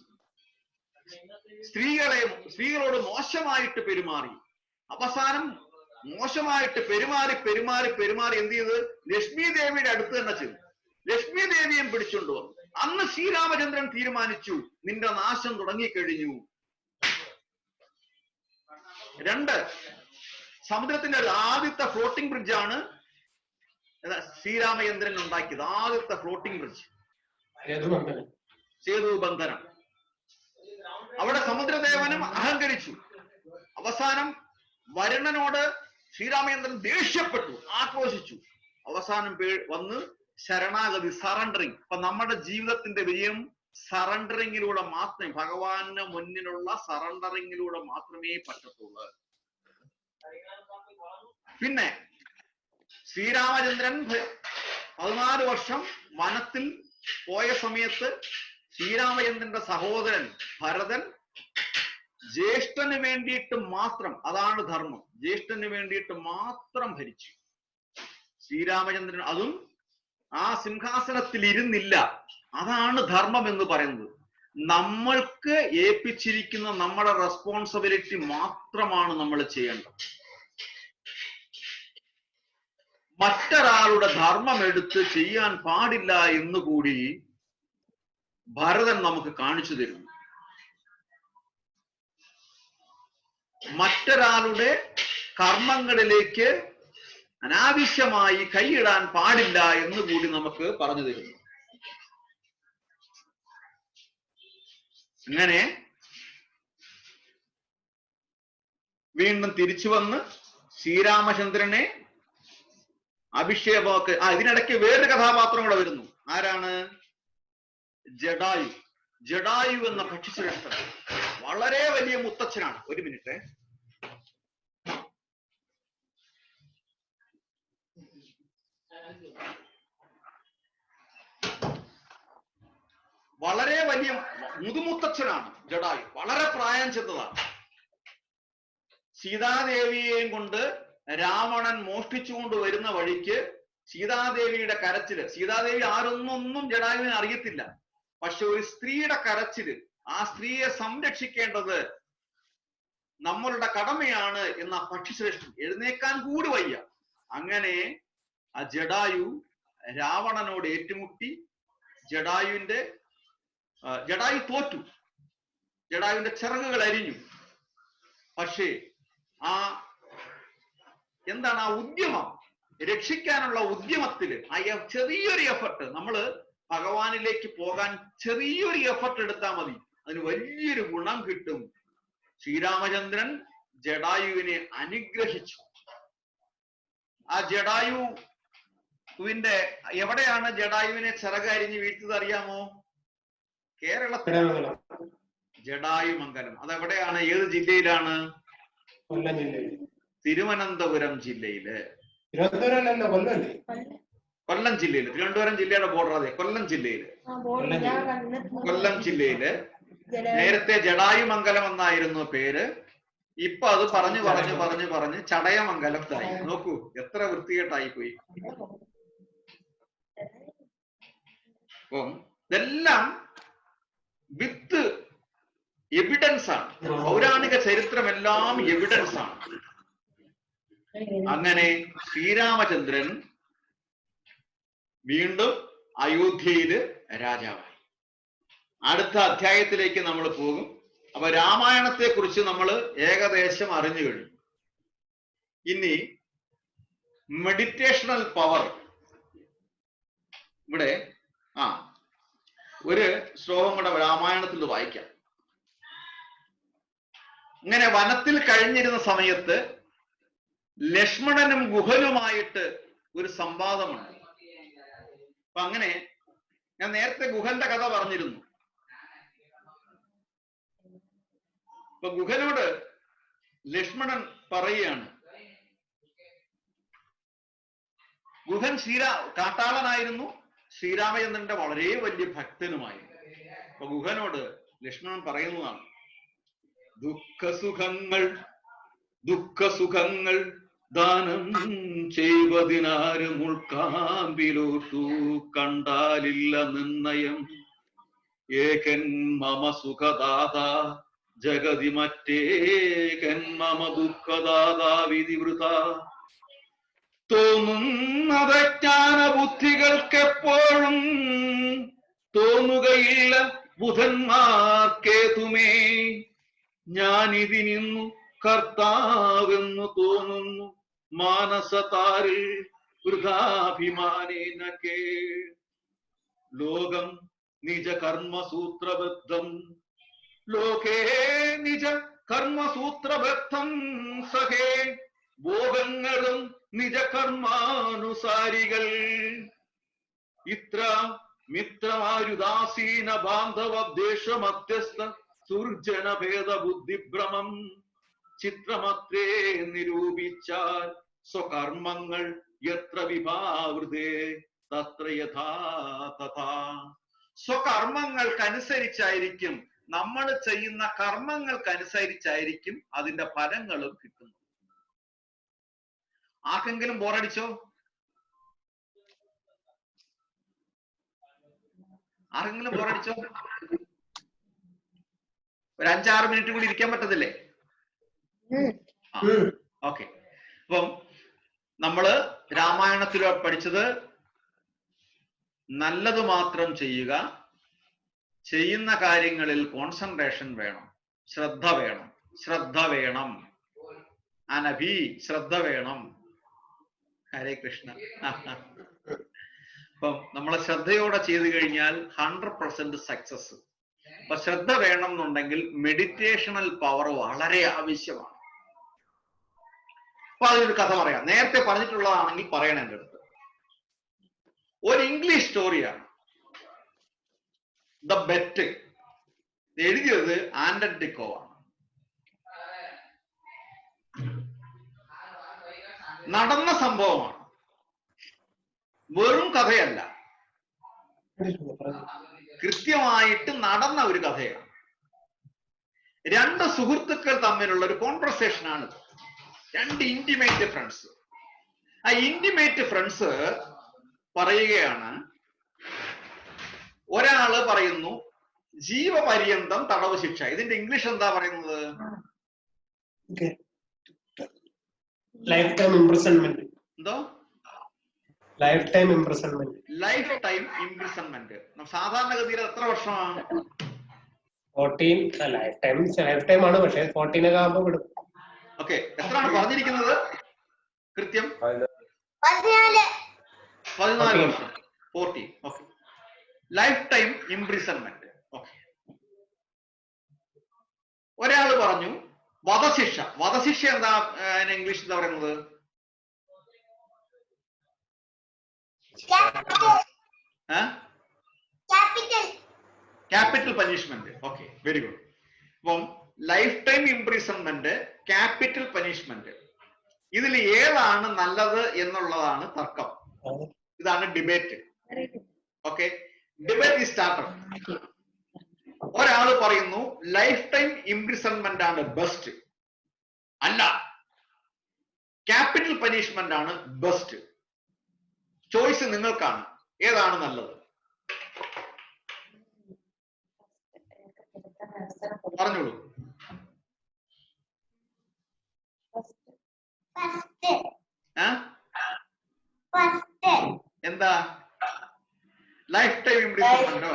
സ്ത്രീകളോട് മോശമായിട്ട് പെരുമാറി. അവസാനം മോശമായിട്ട് പെരുമാറി എന്ത് ചെയ്ത് ലക്ഷ്മി ദേവിയുടെ അടുത്ത് തന്നെ ചെന്നു. ലക്ഷ്മി ദേവിയും പിടിച്ചുകൊണ്ട് വന്നു. അന്ന് ശ്രീരാമചന്ദ്രൻ തീരുമാനിച്ചു നിന്റെ നാശം തുടങ്ങിക്കഴിഞ്ഞു. 2, സമുദ്രത്തിന്റെ ആദ്യത്തെ ഫ്ലോട്ടിംഗ് ബ്രിഡ്ജാണ് ശ്രീരാമചന്ദ്രൻ ഉണ്ടാക്കിയത്. ആദ്യത്തെ ഫ്ലോട്ടിംഗ് ബ്രിഡ്ജ് സേതുബന്ധനം. അവിടെ സമുദ്രദേവനും അഹങ്കരിച്ചു. അവസാനം വരുണനോട് ശ്രീരാമചന്ദ്രൻ ദേഷ്യപ്പെട്ടു, ആക്രോശിച്ചു. അവസാനം വന്ന് ശരണാഗതി, സറണ്ടറിങ്. അപ്പൊ നമ്മുടെ ജീവിതത്തിന്റെ വിജയം സറണ്ടറിങ്ങിലൂടെ മാത്രമേ, ഭഗവാന് മുന്നിലുള്ള സറണ്ടറിങ്ങിലൂടെ മാത്രമേ പറ്റത്തുള്ളൂ. പിന്നെ ശ്രീരാമചന്ദ്രൻ 14 വർഷം വനത്തിൽ പോയ സമയത്ത് ശ്രീരാമചന്ദ്രന്റെ സഹോദരൻ ഭരതൻ ജ്യേഷ്ഠന് വേണ്ടിയിട്ട് മാത്രം, അതാണ് ധർമ്മം, ജ്യേഷ്ഠന് വേണ്ടിയിട്ട് മാത്രം ഭരിച്ചു. ശ്രീരാമചന്ദ്രൻ അതും ആ സിംഹാസനത്തിൽ ഇരുന്നില്ല. അതാണ് ധർമ്മം എന്ന് പറയുന്നത്. നമ്മൾക്ക് ഏൽപ്പിച്ചിരിക്കുന്ന നമ്മുടെ റെസ്പോൺസിബിലിറ്റി മാത്രമാണ് നമ്മൾ ചെയ്യേണ്ടത്. മറ്റൊരാളുടെ ധർമ്മം എടുത്ത് ചെയ്യാൻ പാടില്ല എന്നുകൂടി ഭരതൻ നമുക്ക് കാണിച്ചു തരുന്നു. മറ്റൊരാളുടെ കർമ്മങ്ങളിലേക്ക് അനാവശ്യമായി കൈയിടാൻ പാടില്ല എന്നുകൂടി നമുക്ക് പറഞ്ഞു തരുന്നു. അങ്ങനെ വീണ്ടും തിരിച്ചു വന്ന് ശ്രീരാമചന്ദ്രനെ അഭിഷേകമൊക്കെ. ഇതിനിടയ്ക്ക് വേറൊരു കഥാപാത്രം കൂടെ വരുന്നു. ആരാണ്? ജഡായു. ജഡായു എന്ന പക്ഷിശ്രേഷ്ഠൻ വളരെ വലിയ മുത്തച്ഛനാണ്. ഒരു മിനിറ്റ്. വളരെ വലിയ മുതുമുത്തച്ഛനാണ് ജഡായു. വളരെ പ്രായം ചെന്നതാണ്. സീതാദേവിയെയും കൊണ്ട് രാവണൻ മോഷ്ടിച്ചുകൊണ്ട് വരുന്ന വഴിക്ക് സീതാദേവിയുടെ കരച്ചില്, സീതാദേവി ആരൊന്നും ജഡായുവിനെ അറിയത്തില്ല. പക്ഷെ ഒരു സ്ത്രീയുടെ കരച്ചില്, ആ സ്ത്രീയെ സംരക്ഷിക്കേണ്ടത് നമ്മളുടെ കടമയാണ് എന്ന പക്ഷിശ്രേഷ്ഠൻ എഴുന്നേക്കാൻ കൂടി വയ്യ. അങ്ങനെ ആ ജഡായു രാവണനോട് ഏറ്റുമുട്ടി. ജഡായു തോറ്റു. ജഡായുവിന്റെ ചിറകുകൾ അരിഞ്ഞു. പക്ഷേ എന്താണ് ആ ഉദ്യമം, രക്ഷിക്കാനുള്ള ഉദ്യമത്തില് ആ ചെറിയൊരു എഫർട്ട്, നമ്മള് ഭഗവാനിലേക്ക് പോകാൻ ചെറിയൊരു എഫർട്ട് എടുത്താൽ മതി, അതിന് വലിയൊരു ഗുണം കിട്ടും. ശ്രീരാമചന്ദ്രൻ ജഡായുവിനെ അനുഗ്രഹിച്ചു. ആ ജഡായുവിന്റെ എവിടെയാണ് ജഡായുവിനെ ചിറകരിഞ്ഞ് വീഴ്ത്തത് അറിയാമോ? കേരളത്തിൽ ജഡായുമംഗലം. അതെവിടെയാണ്? ഏത് ജില്ലയിലാണ്? തിരുവനന്തപുരം ജില്ലയില്. കൊല്ലം ജില്ലയില്, തിരുവനന്തപുരം ജില്ലയുടെ ബോർഡർ. അതെ, കൊല്ലം ജില്ലയില്. കൊല്ലം ജില്ലയില് നേരത്തെ ജഡായുമംഗലം എന്നായിരുന്നു പേര്. ഇപ്പൊ അത് പറഞ്ഞ് ചടയമംഗലത്തായി. നോക്കൂ എത്ര വൃത്തികെട്ടായി പോയി. അപ്പം ഇതെല്ലാം വിത്ത് എവിഡൻസ് ആണ്. പൗരാണിക ചരിത്രമെല്ലാം എവിഡൻസ് ആണ്. അങ്ങനെ ശ്രീരാമചന്ദ്രൻ വീണ്ടും അയോധ്യയില് രാജാവായി. അടുത്ത അധ്യായത്തിലേക്ക് നമ്മൾ പോകും. അപ്പൊ രാമായണത്തെ കുറിച്ച് നമ്മൾ ഏകദേശം അറിഞ്ഞു കഴിഞ്ഞു. ഇനി മെഡിറ്റേഷണൽ പവർ. ഇവിടെ ഒരു ശ്ലോകം കൂടെ രാമായണത്തിൽ വായിക്കാം. ഇങ്ങനെ വനത്തിൽ കഴിഞ്ഞിരുന്ന സമയത്ത് ലക്ഷ്മണനും ഗുഹനുമായിട്ട് ഒരു സംവാദമുണ്ട്. അപ്പൊ അങ്ങനെ ഞാൻ നേരത്തെ ഗുഹന്റെ കഥ പറഞ്ഞിരുന്നു. അപ്പൊ ഗുഹനോട് ലക്ഷ്മണൻ പറയുകയാണ്, ഗുഹൻ കാട്ടാളനായിരുന്നു, ശ്രീരാമചന്ദ്രന്റെ വളരെ വലിയ ഭക്തനുമായിരുന്നു. അപ്പൊ ഗുഹനോട് ലക്ഷ്മണൻ പറയുന്നതാണ്, ദുഃഖസുഖങ്ങൾ ദാനം ചെയ്വതിനാരും ഉൾക്കാമ്പിലോട്ടു കണ്ടാലില്ല നിർണയം. ഏകൻ മമ സുഖദാത ജഗതി മറ്റേകൻ മമ ദുഃഖദാത വിധിവൃത. തോന്നുന്നതജ്ഞാന ബുദ്ധികൾക്കെപ്പോഴും തോന്നുകയില്ല ബുധന്മാർക്കേതുമേ. ഞാനിതിനിന്നു കർത്താവെന്നു തോന്നുന്നു മാനസതാരിൽ വൃഥാഭിമാനേനകേ. ലോകം നിജ കർമ്മസൂത്രബദ്ധം ലോകേ നിജ കർമ്മസൂത്രബദ്ധം സഹേ. ഭോഗങ്ങളും നിജ കർമാനുസാരികൾ. ഇത്ര മിത്രമാരുദാസീന ബാന്ധവദ്വേഷ മധ്യസ്ഥ സുർജന ഭേദ ബുദ്ധിഭ്രമം ചിത്രമത്രേ നിരൂപിച്ചാൽ സ്വകർമ്മങ്ങൾ എത്ര വിഭാവൃതേ തത്ര യഥാ തഥാ. സ്വകർമ്മങ്ങൾക്കനുസരിച്ചായിരിക്കും, നമ്മൾ ചെയ്യുന്ന കർമ്മങ്ങൾക്കനുസരിച്ചായിരിക്കും അതിന്റെ ഫലങ്ങളും കിട്ടുന്നത്. ആർക്കെങ്കിലും ബോറടിച്ചോ? ആരെങ്കിലും ബോറടിച്ചോ? ഒരു 5-6 മിനിറ്റ് കൂടി ഇരിക്കാൻ പറ്റത്തില്ലേ? ഓക്കെ. അപ്പം നമ്മള് രാമായണത്തിൽ പഠിച്ചത് നല്ലത് മാത്രം ചെയ്യുക, ചെയ്യുന്ന കാര്യങ്ങളിൽ കോൺസെൻട്രേഷൻ വേണം, ശ്രദ്ധ വേണം. അനഭി ശ്രദ്ധ വേണം. ഹരേ കൃഷ്ണ. അപ്പം നമ്മളെ ശ്രദ്ധയോടെ ചെയ്തു കഴിഞ്ഞാൽ 100% സക്സസ്. അപ്പൊ ശ്രദ്ധ വേണം എന്നുണ്ടെങ്കിൽ മെഡിറ്റേഷണൽ പവർ വളരെ ആവശ്യമാണ്. അപ്പൊ അതിനൊരു കഥ പറയാം. നേരത്തെ പറഞ്ഞിട്ടുള്ളതാണെങ്കിൽ പറയണം എൻ്റെ അടുത്ത്. ഒരു ഇംഗ്ലീഷ് സ്റ്റോറിയാണ്. The bet. എഴുതിയത് ആൻഡൻ ഡിക്കോ ആണ്. നടന്ന സംഭവമാണ്, വെറും കഥയല്ല, കൃത്യമായിട്ട് നടന്ന ഒരു കഥയാണ്. 2 സുഹൃത്തുക്കൾ തമ്മിലുള്ള ഒരു കോൺവെർസേഷൻ ആണ്. 2 ഇന്റിമേറ്റ് ഫ്രണ്ട്സ്. ആ ഇന്റിമേറ്റ് ഫ്രണ്ട്സ് പറയുകയാണ്, ഒരാള് പറയുന്നു ജീവപര്യന്തം തടവ് ശിക്ഷ. ഇതിന്റെ ഇംഗ്ലീഷ് എന്താ പറയുന്നത്? Life time imprisonment. എന്തോ? Life time imprisonment. Life time imprisonment. സാധാരണഗതിയിൽ എത്ര വർഷമാണ്? 14. ലൈഫ് ടൈം ആണ്, പക്ഷേ 14 ഒക്കെ ആകുമ്പോ വിടും. ഓക്കെ. എത്രയാണ് പറഞ്ഞിരിക്കുന്നത്? കൃത്യം 14 വർഷം. 14. Okay. Life time imprisonment. Okay. ഒരാള് പറഞ്ഞു വധശിക്ഷ. വധശിക്ഷ എന്താ ഇംഗ്ലീഷ് എന്താ പറയുന്നത്? Capital punishment. Okay, very good. അപ്പം life time imprisonment, capital punishment, ഇതിൽ ഏതാണ് നല്ലത് എന്നുള്ളതാണ് തർക്കം. ഇതാണ് ഡിബേറ്റ്. Okay, debate starter. ഒരാള് പറയുന്നു ലൈഫ് ടൈം ഇംപ്രിസൺമെന്റ് ആണ് ബെസ്റ്റ്, അല്ല ക്യാപിറ്റൽ പനിഷ്മെന്റ് ആണ് ബെസ്റ്റ്. ചോയ്സ് നിങ്ങൾക്കാണ്, ഏതാണ് നല്ലത്? പറഞ്ഞോളൂ. എന്താ? ലൈഫ് ടൈം ഇംപ്രിസൺമെന്റോ?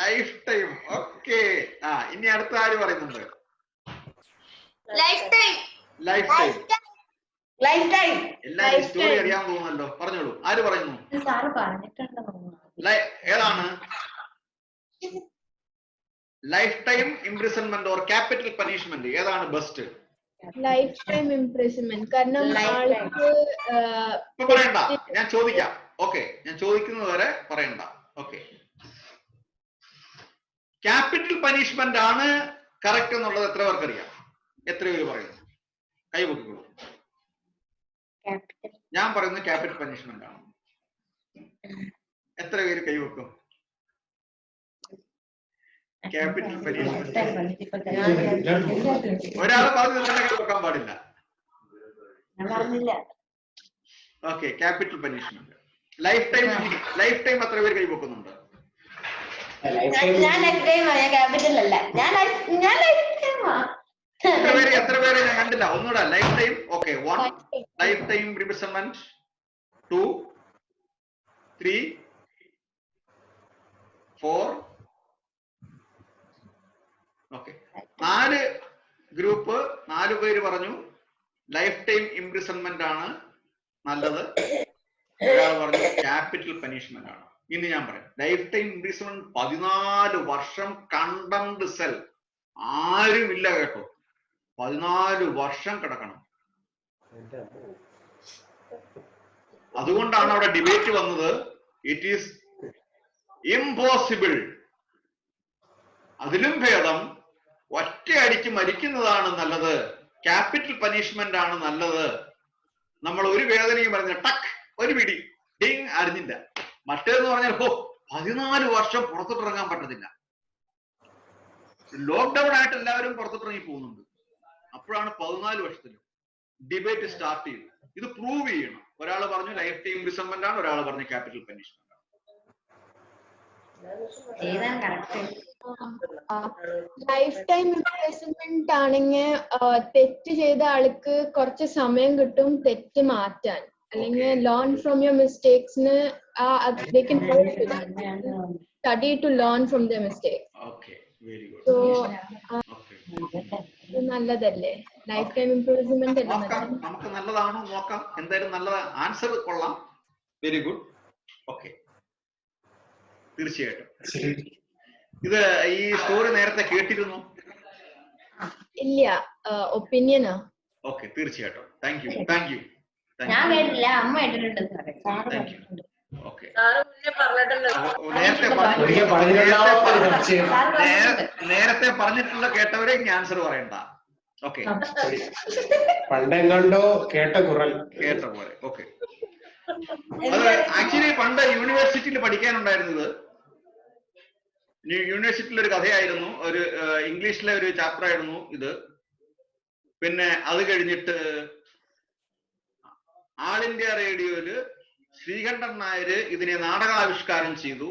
Life time. ഓക്കെ. ഇനി അടുത്ത ആര് പറയുന്നുണ്ട്? Life time. Life time. എല്ലാരും സ്റ്റോറി അറിയാൻ തോന്നുന്നല്ലോ. പറഞ്ഞോളൂ, ആര് പറയുന്നു? ഏതാണ്? Life time imprisonment or capital punishment, ഏതാണ് ബെസ്റ്റ്? Life time imprisonment. കാരണം ആൾക്ക് പറയണ്ട, ഞാൻ ചോദിക്കാം. ഓക്കെ, ഞാൻ ചോദിക്കുന്നത് വരെ പറയണ്ട. ഓക്കെ, ക്യാപിറ്റൽ പനിഷ്മെന്റ് ആണ് കറക്റ്റ് എന്നുള്ളത് എത്ര പേർക്ക് അറിയാം? എത്ര പേര് പറയുന്നു? കൈ പൊക്കിക്കോളൂ. ക്യാപിറ്റൽ ഞാൻ പറയുന്നത് ക്യാപിറ്റൽ പനിഷ്മെന്റ് ആണ്. എത്ര പേര് കൈവെക്കും? Capital punishment. ഒരാൾ പറഞ്ഞു കൈവെക്കാൻ പാടില്ല. Okay, capital punishment. Life time എത്ര പേര് കൈവെക്കുന്നുണ്ട്? എത്ര പേര് ഞാൻ കണ്ടില്ല. ഒന്നുകൂടെ life time. Okay, 1 life time imprisonment, 2, 3, 4. Okay, 4 group, 4 പേര് പറഞ്ഞു ലൈഫ് ടൈം ഇംപ്രിസൺമെന്റ് ആണ് നല്ലത്. ഒരാൾ പറഞ്ഞു ക്യാപിറ്റൽ പനിഷ്മെന്റ് ആണ്. ഇനി ഞാൻ പറയാം, ലൈഫ് ടൈം ഇംപ്രിസൺമെന്റ് 14 വർഷം കണ്ടംപ്റ്റ് സെൽ. ആരുമില്ല കേട്ടോ, 14 വർഷം കിടക്കണം. അതുകൊണ്ടാണ് അവിടെ ഡിബേറ്റ് വന്നത്. It is impossible. അതിലും ഭേദം ഒറ്റയടിക്ക് മരിക്കുന്നതാണ് നല്ലത്, ക്യാപിറ്റൽ പനിഷ്മെന്റ് ആണ് നല്ലത്. നമ്മൾ ഒരു വേദനയും പറഞ്ഞ ടക്ക് ഒരു പിടി ഡിങ് അറിഞ്ഞില്ല. മറ്റേന്ന് പറഞ്ഞാൽ 14 വർഷം പുറത്തോട്ടിറങ്ങാൻ പറ്റത്തില്ല. ലോക്ക്ഡൌൺ ആയിട്ട് എല്ലാവരും പുറത്തോട്ടിറങ്ങി പോകുന്നുണ്ട്. അപ്പോഴാണ് 14 വർഷത്തിൽ ഡിബേറ്റ് സ്റ്റാർട്ട് ചെയ്തത്. ഇത് പ്രൂവ് ചെയ്യണം. ഒരാൾ പറഞ്ഞു ലൈഫ് ടൈം ഇംപ്രിസൺമെന്റ് ആണ്, ഒരാൾ പറഞ്ഞു ക്യാപിറ്റൽ പനിഷ്മെന്റ് ആണ്. ലൈഫ് ടൈം ഇംപ്രിസൺമെന്റ് ആണെങ്കിൽ തെറ്റ് ചെയ്ത ആൾക്ക് കുറച്ച് സമയം കിട്ടും തെറ്റ് മാറ്റാൻ, അല്ലെങ്കിൽ ലേൺ ഫ്രം യുവർ മിസ്റ്റേക്സിന് study to learn from their mistakes. Okay, very good. So Okay. നല്ലതല്ലേ ലൈഫ് ടൈം ഇംപ്രിസൺമെന്റ്? നമുക്ക് നല്ലതാണോ നോക്കാം. എന്തായാലും നല്ലതാ, ആൻസർ കൊള്ളാം. Very good. ഓക്കെ, തീർച്ചയായിട്ടും. ഇത് ഈ സ്റ്റോറി നേരത്തെ കേട്ടിരുന്നു? ഇല്ല, ഒപ്പീനിയനാ. ഓക്കെ, തീർച്ചയായിട്ടും. Thank you. ഞാൻ കേട്ടില്ല, അമ്മ കേട്ടിട്ടുണ്ട്. ഓക്കെ, നേരത്തെ പറഞ്ഞിട്ടുള്ള കേട്ടവരെ ഇനി ആൻസർ പറയണ്ട. ഓക്കെ, പണ്ടെങ്ങാണ്ടോ കേട്ട പോലെ. ഓക്കെ, അത് ആക്ച്വലി പണ്ട് യൂണിവേഴ്സിറ്റിയിൽ പഠിക്കാനുണ്ടായിരുന്നത്. യൂണിവേഴ്സിറ്റിയിൽ ഒരു കഥയായിരുന്നു, ഒരു ഇംഗ്ലീഷിലെ ഒരു ചാപ്റ്റർ ആയിരുന്നു ഇത്. പിന്നെ അത് കഴിഞ്ഞിട്ട് ആൾ ഇന്ത്യ റേഡിയോയില് ശ്രീകണ്ഠൻ നായർ ഇതിനെ നാടകാവിഷ്കാരം ചെയ്തു.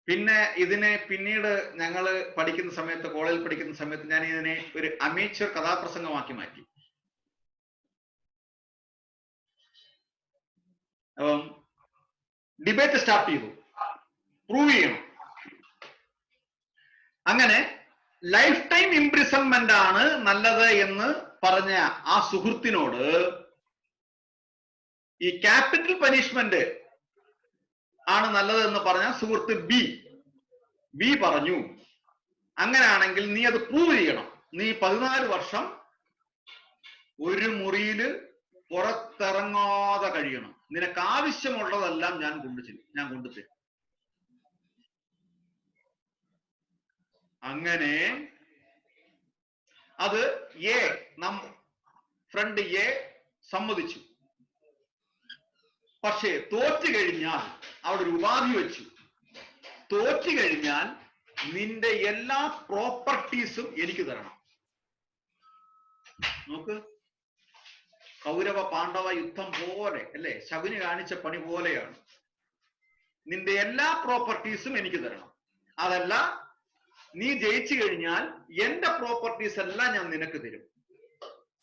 പിന്നെ ഇതിനെ പിന്നീട് ഞങ്ങള് പഠിക്കുന്ന സമയത്ത്, കോളേജിൽ പഠിക്കുന്ന സമയത്ത് ഞാൻ ഇതിനെ ഒരു അമേച്വർ കഥാപ്രസംഗമാക്കി മാറ്റി. അപ്പം ഡിബേറ്റ് സ്റ്റാർട്ട് ചെയ്തു, പ്രൂവ് ചെയ്യണം. അങ്ങനെ ലൈഫ് ടൈം ഇംപ്രിസൺമെന്റ് ആണ് നല്ലത് എന്ന് പറഞ്ഞ ആ സുഹൃത്തിനോട് ഈ ക്യാപിറ്റൽ പനിഷ്മെന്റ് ആണ് നല്ലത് എന്ന് പറഞ്ഞ സുഹൃത്ത് ബി പറഞ്ഞു, അങ്ങനെയാണെങ്കിൽ നീ അത് പ്രൂവ് ചെയ്യണം. നീ 14 വർഷം ഒരു മുറിയില് പുറത്തിറങ്ങാതെ കഴിയണം. നിനക്ക് ആവശ്യമുള്ളതെല്ലാം ഞാൻ കൊണ്ടുതരും. അങ്ങനെ അത് ഫ്രണ്ട് എ സമ്മതിച്ചു. പക്ഷേ തോറ്റു കഴിഞ്ഞാൽ അവിടെ ഒരു ഉപാധി വെച്ചു. തോറ്റു കഴിഞ്ഞാൽ നിന്റെ എല്ലാ പ്രോപ്പർട്ടീസും എനിക്ക് തരണം. നോക്ക്, കൗരവ പാണ്ഡവ യുദ്ധം പോലെ അല്ലേ, ശകുനി കാണിച്ച പണി പോലെയാണ്. നിന്റെ എല്ലാ പ്രോപ്പർട്ടീസും എനിക്ക് തരണം. അതല്ല, നീ ജയിച്ചു കഴിഞ്ഞാൽ എന്റെ പ്രോപ്പർട്ടീസ് എല്ലാം ഞാൻ നിനക്ക് തരും.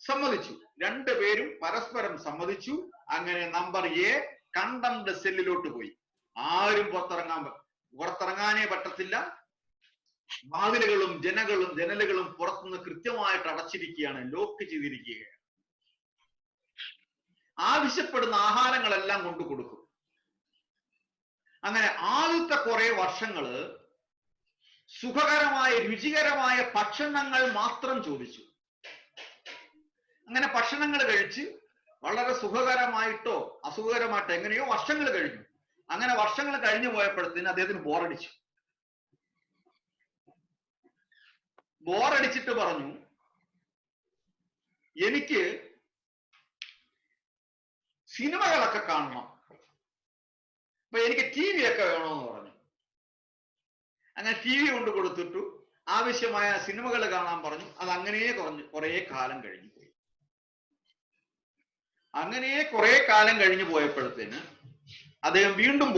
സമ്മതിച്ചു. രണ്ടുപേരും പരസ്പരം സമ്മതിച്ചു. അങ്ങനെ നമ്പർ എ കണ്ടംപ്റ്റ് സെല്ലിലോട്ട് പോയി. ആരും പുറത്തിറങ്ങാനേ പറ്റത്തില്ല. വാതിലുകളും ജനലുകളും പുറത്തുനിന്ന് കൃത്യമായിട്ട് അടച്ചിരിക്കുകയാണ്, ലോക്ക് ചെയ്തിരിക്കുകയാണ്. ആവശ്യപ്പെടുന്ന ആഹാരങ്ങളെല്ലാം കൊണ്ടു കൊടുക്കും. അങ്ങനെ ആദ്യത്തെ കുറെ വർഷങ്ങള് സുഖകരമായ രുചികരമായ ഭക്ഷണങ്ങൾ മാത്രം ചോദിച്ചു. അങ്ങനെ ഭക്ഷണങ്ങൾ കഴിച്ച് വളരെ സുഖകരമായിട്ടോ അസുഖകരമായിട്ടോ എങ്ങനെയോ വർഷങ്ങൾ കഴിഞ്ഞു. അങ്ങനെ വർഷങ്ങൾ കഴിഞ്ഞു പോയപ്പോഴത്തേന് അദ്ദേഹത്തിന് ബോറടിച്ചിട്ട് പറഞ്ഞു, എനിക്ക് സിനിമകളൊക്കെ കാണണം, അപ്പൊ എനിക്ക് ടി വി ഒക്കെ വേണമെന്ന് പറഞ്ഞു. അങ്ങനെ ടി വി കൊണ്ട് കൊടുത്തിട്ടു, ആവശ്യമായ സിനിമകൾ കാണാൻ പറഞ്ഞു. അത് അങ്ങനെ കുറെ കാലം കഴിഞ്ഞു പോയി. അങ്ങനെ കുറെ കാലം കഴിഞ്ഞു പോയപ്പോഴത്തേന് അദ്ദേഹം വീണ്ടും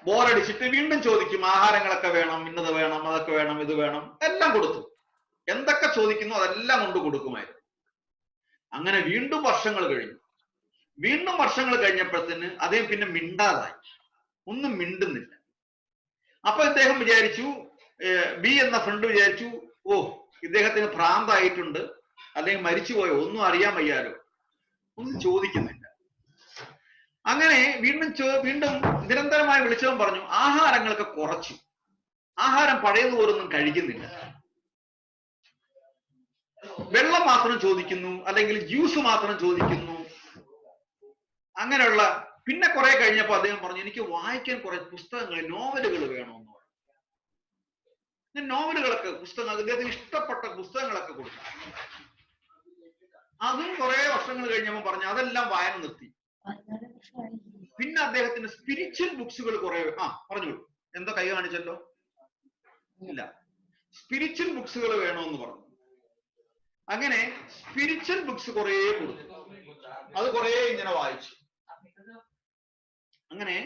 ബോറടിച്ചിട്ട് വീണ്ടും ചോദിക്കും, ആഹാരങ്ങളൊക്കെ വേണം, ഇന്നത് വേണം, അതൊക്കെ വേണം, ഇത് വേണം, എല്ലാം കൊടുത്തു. എന്തൊക്കെ ചോദിക്കുന്നു അതെല്ലാം കൊണ്ട് കൊടുക്കുമായിരുന്നു. അങ്ങനെ വീണ്ടും വർഷങ്ങൾ കഴിഞ്ഞപ്പോഴത്തേന് അദ്ദേഹം പിന്നെ മിണ്ടാതായി, ഒന്നും മിണ്ടുന്നില്ല. അപ്പൊ ഇദ്ദേഹം വിചാരിച്ചു, ബി എന്ന ഫ്രണ്ട് വിചാരിച്ചു, ഓ ഇദ്ദേഹത്തിന് ഭ്രാന്തായിട്ടുണ്ട്, അല്ലെങ്കിൽ മരിച്ചുപോയോ, ഒന്നും അറിയാൻ വയ്യാലോ, ഒന്നും ചോദിക്കുന്നില്ല. അങ്ങനെ വീണ്ടും നിരന്തരമായി വിളിച്ചവൻ പറഞ്ഞു, ആഹാരങ്ങളൊക്കെ കുറച്ചു, ആഹാരം പഴയതുപോലൊന്നും കഴിക്കുന്നില്ല, വെള്ളം മാത്രം ചോദിക്കുന്നു, അല്ലെങ്കിൽ ജ്യൂസ് മാത്രം ചോദിക്കുന്നു. അങ്ങനെയുള്ള പിന്നെ കുറെ കഴിഞ്ഞപ്പോ അദ്ദേഹം പറഞ്ഞു, എനിക്ക് വായിക്കാൻ കുറെ പുസ്തകങ്ങൾ, നോവലുകൾ വേണമെന്ന് പറഞ്ഞു. നോവലുകളൊക്കെ, പുസ്തകങ്ങൾ, അദ്ദേഹത്തിന് ഇഷ്ടപ്പെട്ട പുസ്തകങ്ങളൊക്കെ കൊടുത്തു. അതും കുറെ വർഷങ്ങൾ കഴിഞ്ഞപ്പോൾ പറഞ്ഞു അതെല്ലാം വായന നിർത്തി. പിന്നെ അദ്ദേഹത്തിന് സ്പിരിച്വൽ ബുക്സുകൾ കുറെ, പറഞ്ഞോളൂ, എന്തോ കൈ കാണിച്ചല്ലോ, ഇല്ല, സ്പിരിച്വൽ ബുക്സുകൾ വേണമെന്ന് പറഞ്ഞു. അങ്ങനെ സ്പിരിച്വൽ ബുക്സ് കുറെ കൊടുത്തു, അത് കുറെ ഇങ്ങനെ വായിച്ചു. അങ്ങനെ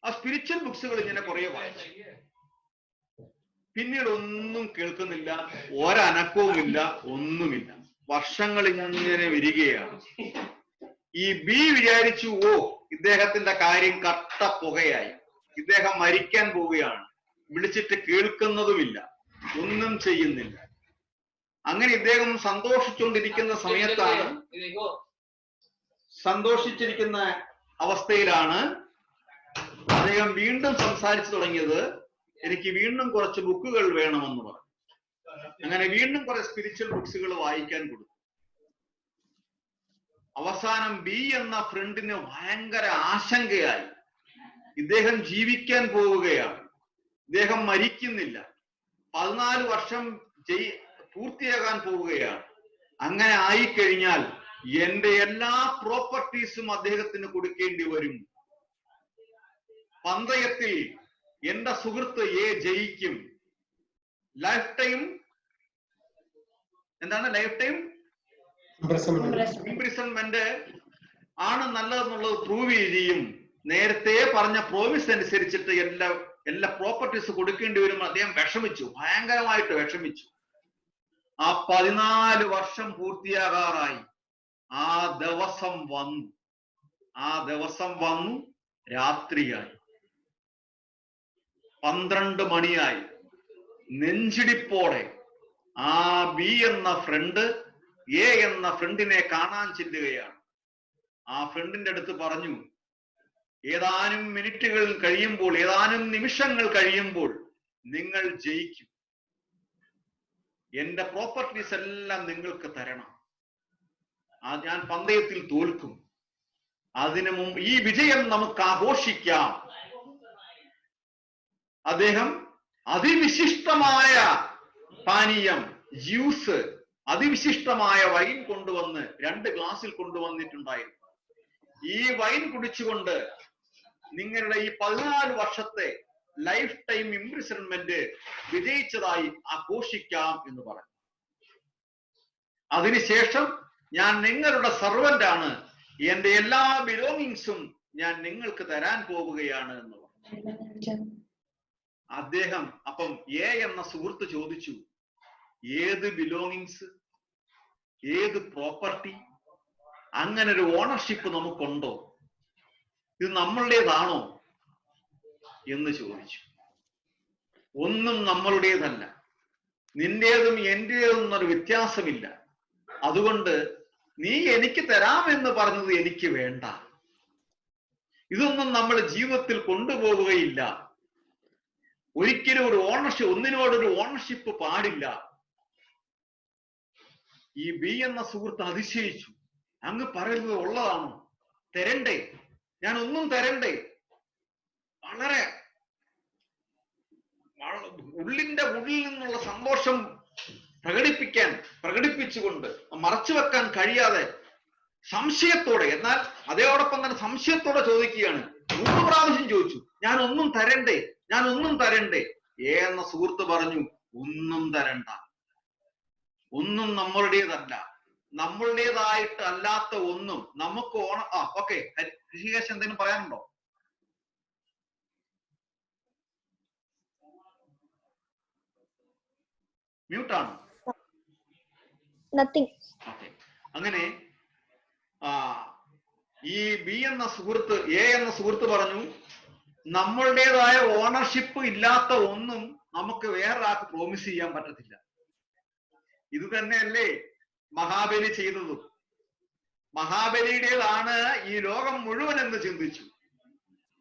ആ സ്പിരിച്വൽ ബുക്സുകൾ ഇങ്ങനെ കുറെ വായിച്ചു. പിന്നീട് ഒന്നും കേൾക്കുന്നില്ല, ഒരനക്കവുമില്ല, ഒന്നുമില്ല. വർഷങ്ങൾ ഇങ്ങനെ വരികയാണ്. ഈ ബി വിചാരിച്ചു, ഓ ഇദ്ദേഹത്തിന്റെ കാര്യം കട്ട പുകയായി, ഇദ്ദേഹം മരിക്കാൻ പോവുകയാണ്, വിളിച്ചിട്ട് കേൾക്കുന്നതുമില്ല, ഒന്നും ചെയ്യുന്നില്ല. അങ്ങനെ ഇദ്ദേഹം സന്തോഷിച്ചുകൊണ്ടിരിക്കുന്ന അവസ്ഥയിലാണ് അദ്ദേഹം വീണ്ടും സംസാരിച്ചു തുടങ്ങിയത്, എനിക്ക് വീണ്ടും കുറച്ച് ബുക്കുകൾ വേണമെന്ന് പറഞ്ഞു. അങ്ങനെ വീണ്ടും കുറെ സ്പിരിച്വൽ ബുക്സുകൾ വായിക്കാൻ കൊടുത്തു. അവസാനം ബി എന്ന ഫ്രണ്ടിന് ഭയങ്കര ആശങ്കയായി. ഇദ്ദേഹം ജീവിക്കാൻ പോവുകയാണ്, ഇദ്ദേഹം മരിക്കുന്നില്ല, 14 വർഷം പൂർത്തിയാകാൻ പോവുകയാണ്. അങ്ങനെ ആയിക്കഴിഞ്ഞാൽ എന്റെ എല്ലാ പ്രോപ്പർട്ടീസും അദ്ദേഹത്തിന് കൊടുക്കേണ്ടി വരും. പന്തയത്തിൽ എന്റെ സുഹൃത്ത് എ ജയിക്കും. ലൈഫ് ടൈം ഇംപ്രിസൺമെന്റ് ആണ് നല്ലതെന്നുള്ളത് പ്രൂവ് ചെയ്യും. നേരത്തെ പറഞ്ഞ പ്രോമിസ് അനുസരിച്ചിട്ട് എല്ലാ പ്രോപ്പർട്ടീസ് കൊടുക്കേണ്ടി വരും. അദ്ദേഹം വിഷമിച്ചു, ഭയങ്കരമായിട്ട് വിഷമിച്ചു. ആ 14 വർഷം പൂർത്തിയാകാറായി. ആ ദിവസം വന്നു, രാത്രിയായി, 12 മണിയായി. നെഞ്ചിടിപ്പോടെ ആ ബി എന്ന ഫ്രണ്ട് എ എന്ന ഫ്രണ്ടിനെ കാണാൻ ചെല്ലുകയാണ്. ആ ഫ്രണ്ടിന്റെ അടുത്ത് പറഞ്ഞു, ഏതാനും മിനിറ്റുകൾ കഴിയുമ്പോൾ, ഏതാനും നിമിഷങ്ങൾ കഴിയുമ്പോൾ നിങ്ങൾ ജയിക്കും, എന്റെ പ്രോപ്പർട്ടീസ് എല്ലാം നിങ്ങൾക്ക് തരണം, ഞാൻ പന്തയത്തിൽ തോൽക്കും, അതിനു മുമ്പ് ഈ വിജയം നമുക്ക് ആഘോഷിക്കാം. അദ്ദേഹം അതിവിശിഷ്ടമായ പാനീയം, ജ്യൂസ്, അതിവിശിഷ്ടമായ വൈൻ കൊണ്ടുവന്ന് 2 ഗ്ലാസ്സിൽ കൊണ്ടുവന്നിട്ടുണ്ടായിരുന്നു. ഈ വൈൻ കുടിച്ചുകൊണ്ട് നിങ്ങളുടെ ഈ 14 വർഷത്തെ ലൈഫ് ടൈം ഇംപ്രിസൺമെന്റ് വിജയിച്ചതായി ആഘോഷിക്കാം എന്ന് പറഞ്ഞു. അതിനുശേഷം ഞാൻ നിങ്ങളുടെ സർവന്റ് ആണ്, എന്റെ എല്ലാ ബിലോങ്ങിങ്സും ഞാൻ നിങ്ങൾക്ക് തരാൻ പോവുകയാണ് എന്ന് പറഞ്ഞു. അദ്ദേഹം അപ്പം എ എന്ന സുഹൃത്ത് ചോദിച്ചു, ഏത് ബിലോങ്ങിങ്സ്, ഏത് പ്രോപ്പർട്ടി, അങ്ങനെ ഒരു ഓണർഷിപ്പ് നമുക്കുണ്ടോ, ഇത് നമ്മളുടേതാണോ എന്ന് ചോദിച്ചു. ഒന്നും നമ്മളുടേതല്ല, നിന്റേതും എന്റേതും എന്നൊരു വ്യത്യാസമില്ല, അതുകൊണ്ട് നീ എനിക്ക് തരാമെന്ന് പറഞ്ഞത് എനിക്ക് വേണ്ട, ഇതൊന്നും നമ്മൾ ജീവിതത്തിൽ കൊണ്ടുപോവുകയില്ല, ഒരിക്കലും ഒരു ഓണർഷിപ്പ്, ഒന്നിനോടൊരു ഓണർഷിപ്പ് പാടില്ല. ഈ ബി എന്ന സുഹൃത്ത് അതിശയിച്ചു, അങ്ങ് പറയുന്നത് ഉള്ളതാണോ, തരണ്ടേ, ഞാൻ ഒന്നും തരണ്ടേ? വളരെ ഉള്ളിൽ നിന്നുള്ള സന്തോഷം പ്രകടിപ്പിച്ചുകൊണ്ട് മറച്ചു വെക്കാൻ കഴിയാതെ സംശയത്തോടെ, എന്നാൽ അതോടൊപ്പം തന്നെ സംശയത്തോടെ ചോദിക്കുകയാണ്. 3 പ്രാവശ്യം ചോദിച്ചു, ഞാൻ ഒന്നും തരണ്ടേ? എന്ന സുഹൃത്ത് പറഞ്ഞു, ഒന്നും തരണ്ട, ഒന്നും നമ്മളുടേതായിട്ട് അല്ലാത്ത ഒന്നും നമുക്ക് ഓക്കെ. ഋഷികേശ് എന്തെങ്കിലും പറയാനുണ്ടോ? മ്യൂട്ടാണ്. അങ്ങനെ ഈ ബി എന്ന സുഹൃത്ത്, എ എന്ന സുഹൃത്ത് പറഞ്ഞു, നമ്മളുടേതായ ഓണർഷിപ്പ് ഇല്ലാത്ത ഒന്നും നമുക്ക് വേറൊരാൾക്ക് പ്രോമിസ് ചെയ്യാൻ പറ്റത്തില്ല. ഇത് തന്നെയല്ലേ മഹാബലി ചെയ്തതും. മഹാബലിയുടേതാണ് ഈ ലോകം മുഴുവൻ എന്ന് ചിന്തിച്ചു.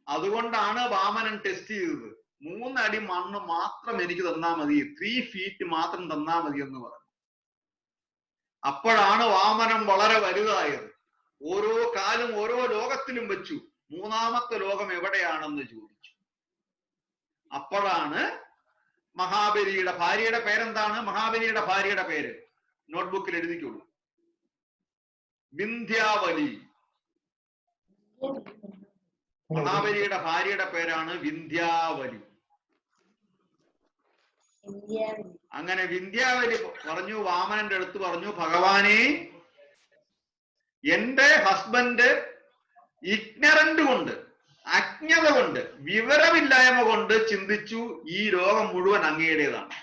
അതുകൊണ്ടാണ് വാമനൻ ടെസ്റ്റ് ചെയ്തത്. 3 അടി മണ്ണ് മാത്രം എനിക്ക് തന്നാ മതി, 3 feet മാത്രം തന്നാ മതി എന്ന് പറഞ്ഞു. അപ്പോഴാണ് വാമനം വളരെ വലുതായത്. ഓരോ കാലും ഓരോ ലോകത്തിലും വെച്ചു. 3ാമത്തെ ലോകം എവിടെയാണെന്ന് ചോദിച്ചു. അപ്പോഴാണ് മഹാബലിയുടെ ഭാര്യയുടെ പേരെന്താണ്? മഹാബലിയുടെ ഭാര്യയുടെ പേര് നോട്ട്ബുക്കിൽ എഴുതിക്കോളൂ. വിന്ധ്യാവലി. മഹാബലിയുടെ ഭാര്യയുടെ പേരാണ് വിന്ധ്യാവലി. അങ്ങനെ വിന്ധ്യാവലി പറഞ്ഞു, വാമനന്റെ അടുത്ത് പറഞ്ഞു, ഭഗവാനെ, എന്റെ ഹസ്ബൻഡ് ഇഗ്നറന്റ് കൊണ്ട്, അജ്ഞത കൊണ്ട്, വിവരമില്ലായ്മ കൊണ്ട് ചിന്തിച്ചു ഈ ലോകം മുഴുവൻ അങ്ങയുടേതാണ്,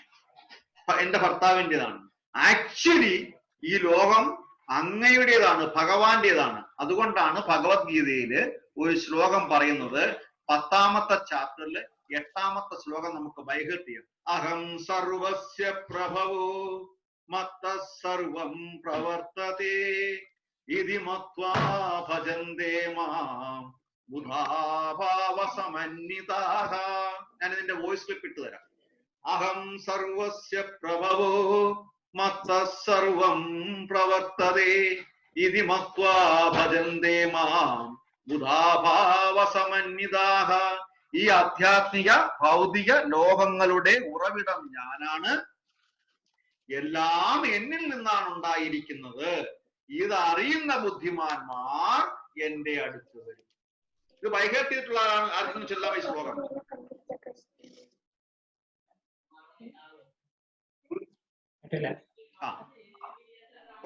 എന്റെ ഭർത്താവിൻ്റെതാണ്. ആക്ച്വലി ഈ ലോകം അങ്ങയുടേതാണ്, ഭഗവാന്റേതാണ്. അതുകൊണ്ടാണ് ഭഗവത്ഗീതയില് ഒരു ശ്ലോകം പറയുന്നത്. 10ാമത്തെ ചാപ്റ്ററില് 8ാമത്തെ ശ്ലോകം നമുക്ക് ബൈഹേർട്ട് ചെയ്യാം. അഹം സർവസ്യ പ്രഭവോ മത്തഃ സർവം പ്രവർത്തതേ ഇതി മത്വാ ഭജന്തേ മാം ബുധാഭാവസമന്വിതാഃ. ഞാൻ ഇതിന്റെ വോയിസ് ക്ലിപ്പ് ഇട്ട് തരാം. അഹം സർവസ്യ പ്രഭവോ മത്തഃ സർവം പ്രവർത്തതേ ഇതി മത്വാ ഭജന്തേ മാം ബുധാഭാവസമന്വിതാഃ. ഈ ആധ്യാത്മിക ഭൗതിക ലോകങ്ങളുടെ ഉറവിടം ഞാനാണ്. എല്ലാം എന്നിൽ നിന്നാണ് ഉണ്ടായിരിക്കുന്നത്. ഇതറിയുന്ന ബുദ്ധിമാന്മാർ എന്റെ അടുത്ത് വരും. ഇത് ബൈഹേർട്ട് ചെയ്തിട്ടുള്ള ആർക്കും ചൊല്ലാം ഈ ശ്ലോകം?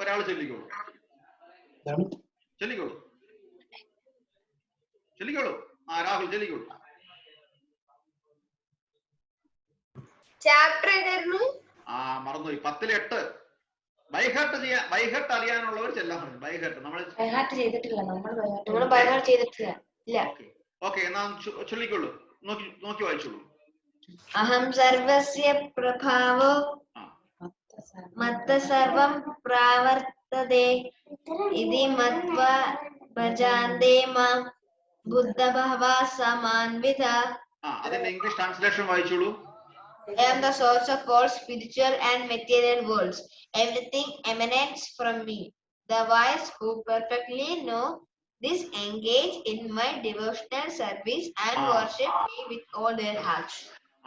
ഒരാൾ ചൊല്ലിക്കോളൂ. രാഹുൽ ചൊല്ലിക്കോളൂ. ചാപ്റ്റർ ഏതായിരുന്നു? മറന്നുപോയി. 10-ൽ 8. ബൈഹേർട്ട് അറിയാനുള്ളവർ ചെല്ലാൻ പറഞ്ഞു. ബൈഹേർട്ട് നമ്മൾ ചെയ്തിട്ടില്ല. ഓക്കെ, എന്നാ ചൊല്ലിക്കോളൂ. നോക്കി വായിച്ചോളൂ. അഹം സർവസ്യ പ്രഭാവോ മത്തഃ സർവം പ്രാവർത്തതേ ഇതി മത്വാ ഭജന്തേ മാം ബുദ്ധഭാവാ സമാൻവിതാഃ. അതിന്റെ ഇംഗ്ലീഷ് ട്രാൻസ്ലേഷൻ വായിച്ചോളൂ. I am the source of all spiritual and material worlds. Everything emanates from me. The wise who perfectly know this engage in my devotional service and worship me with all their hearts.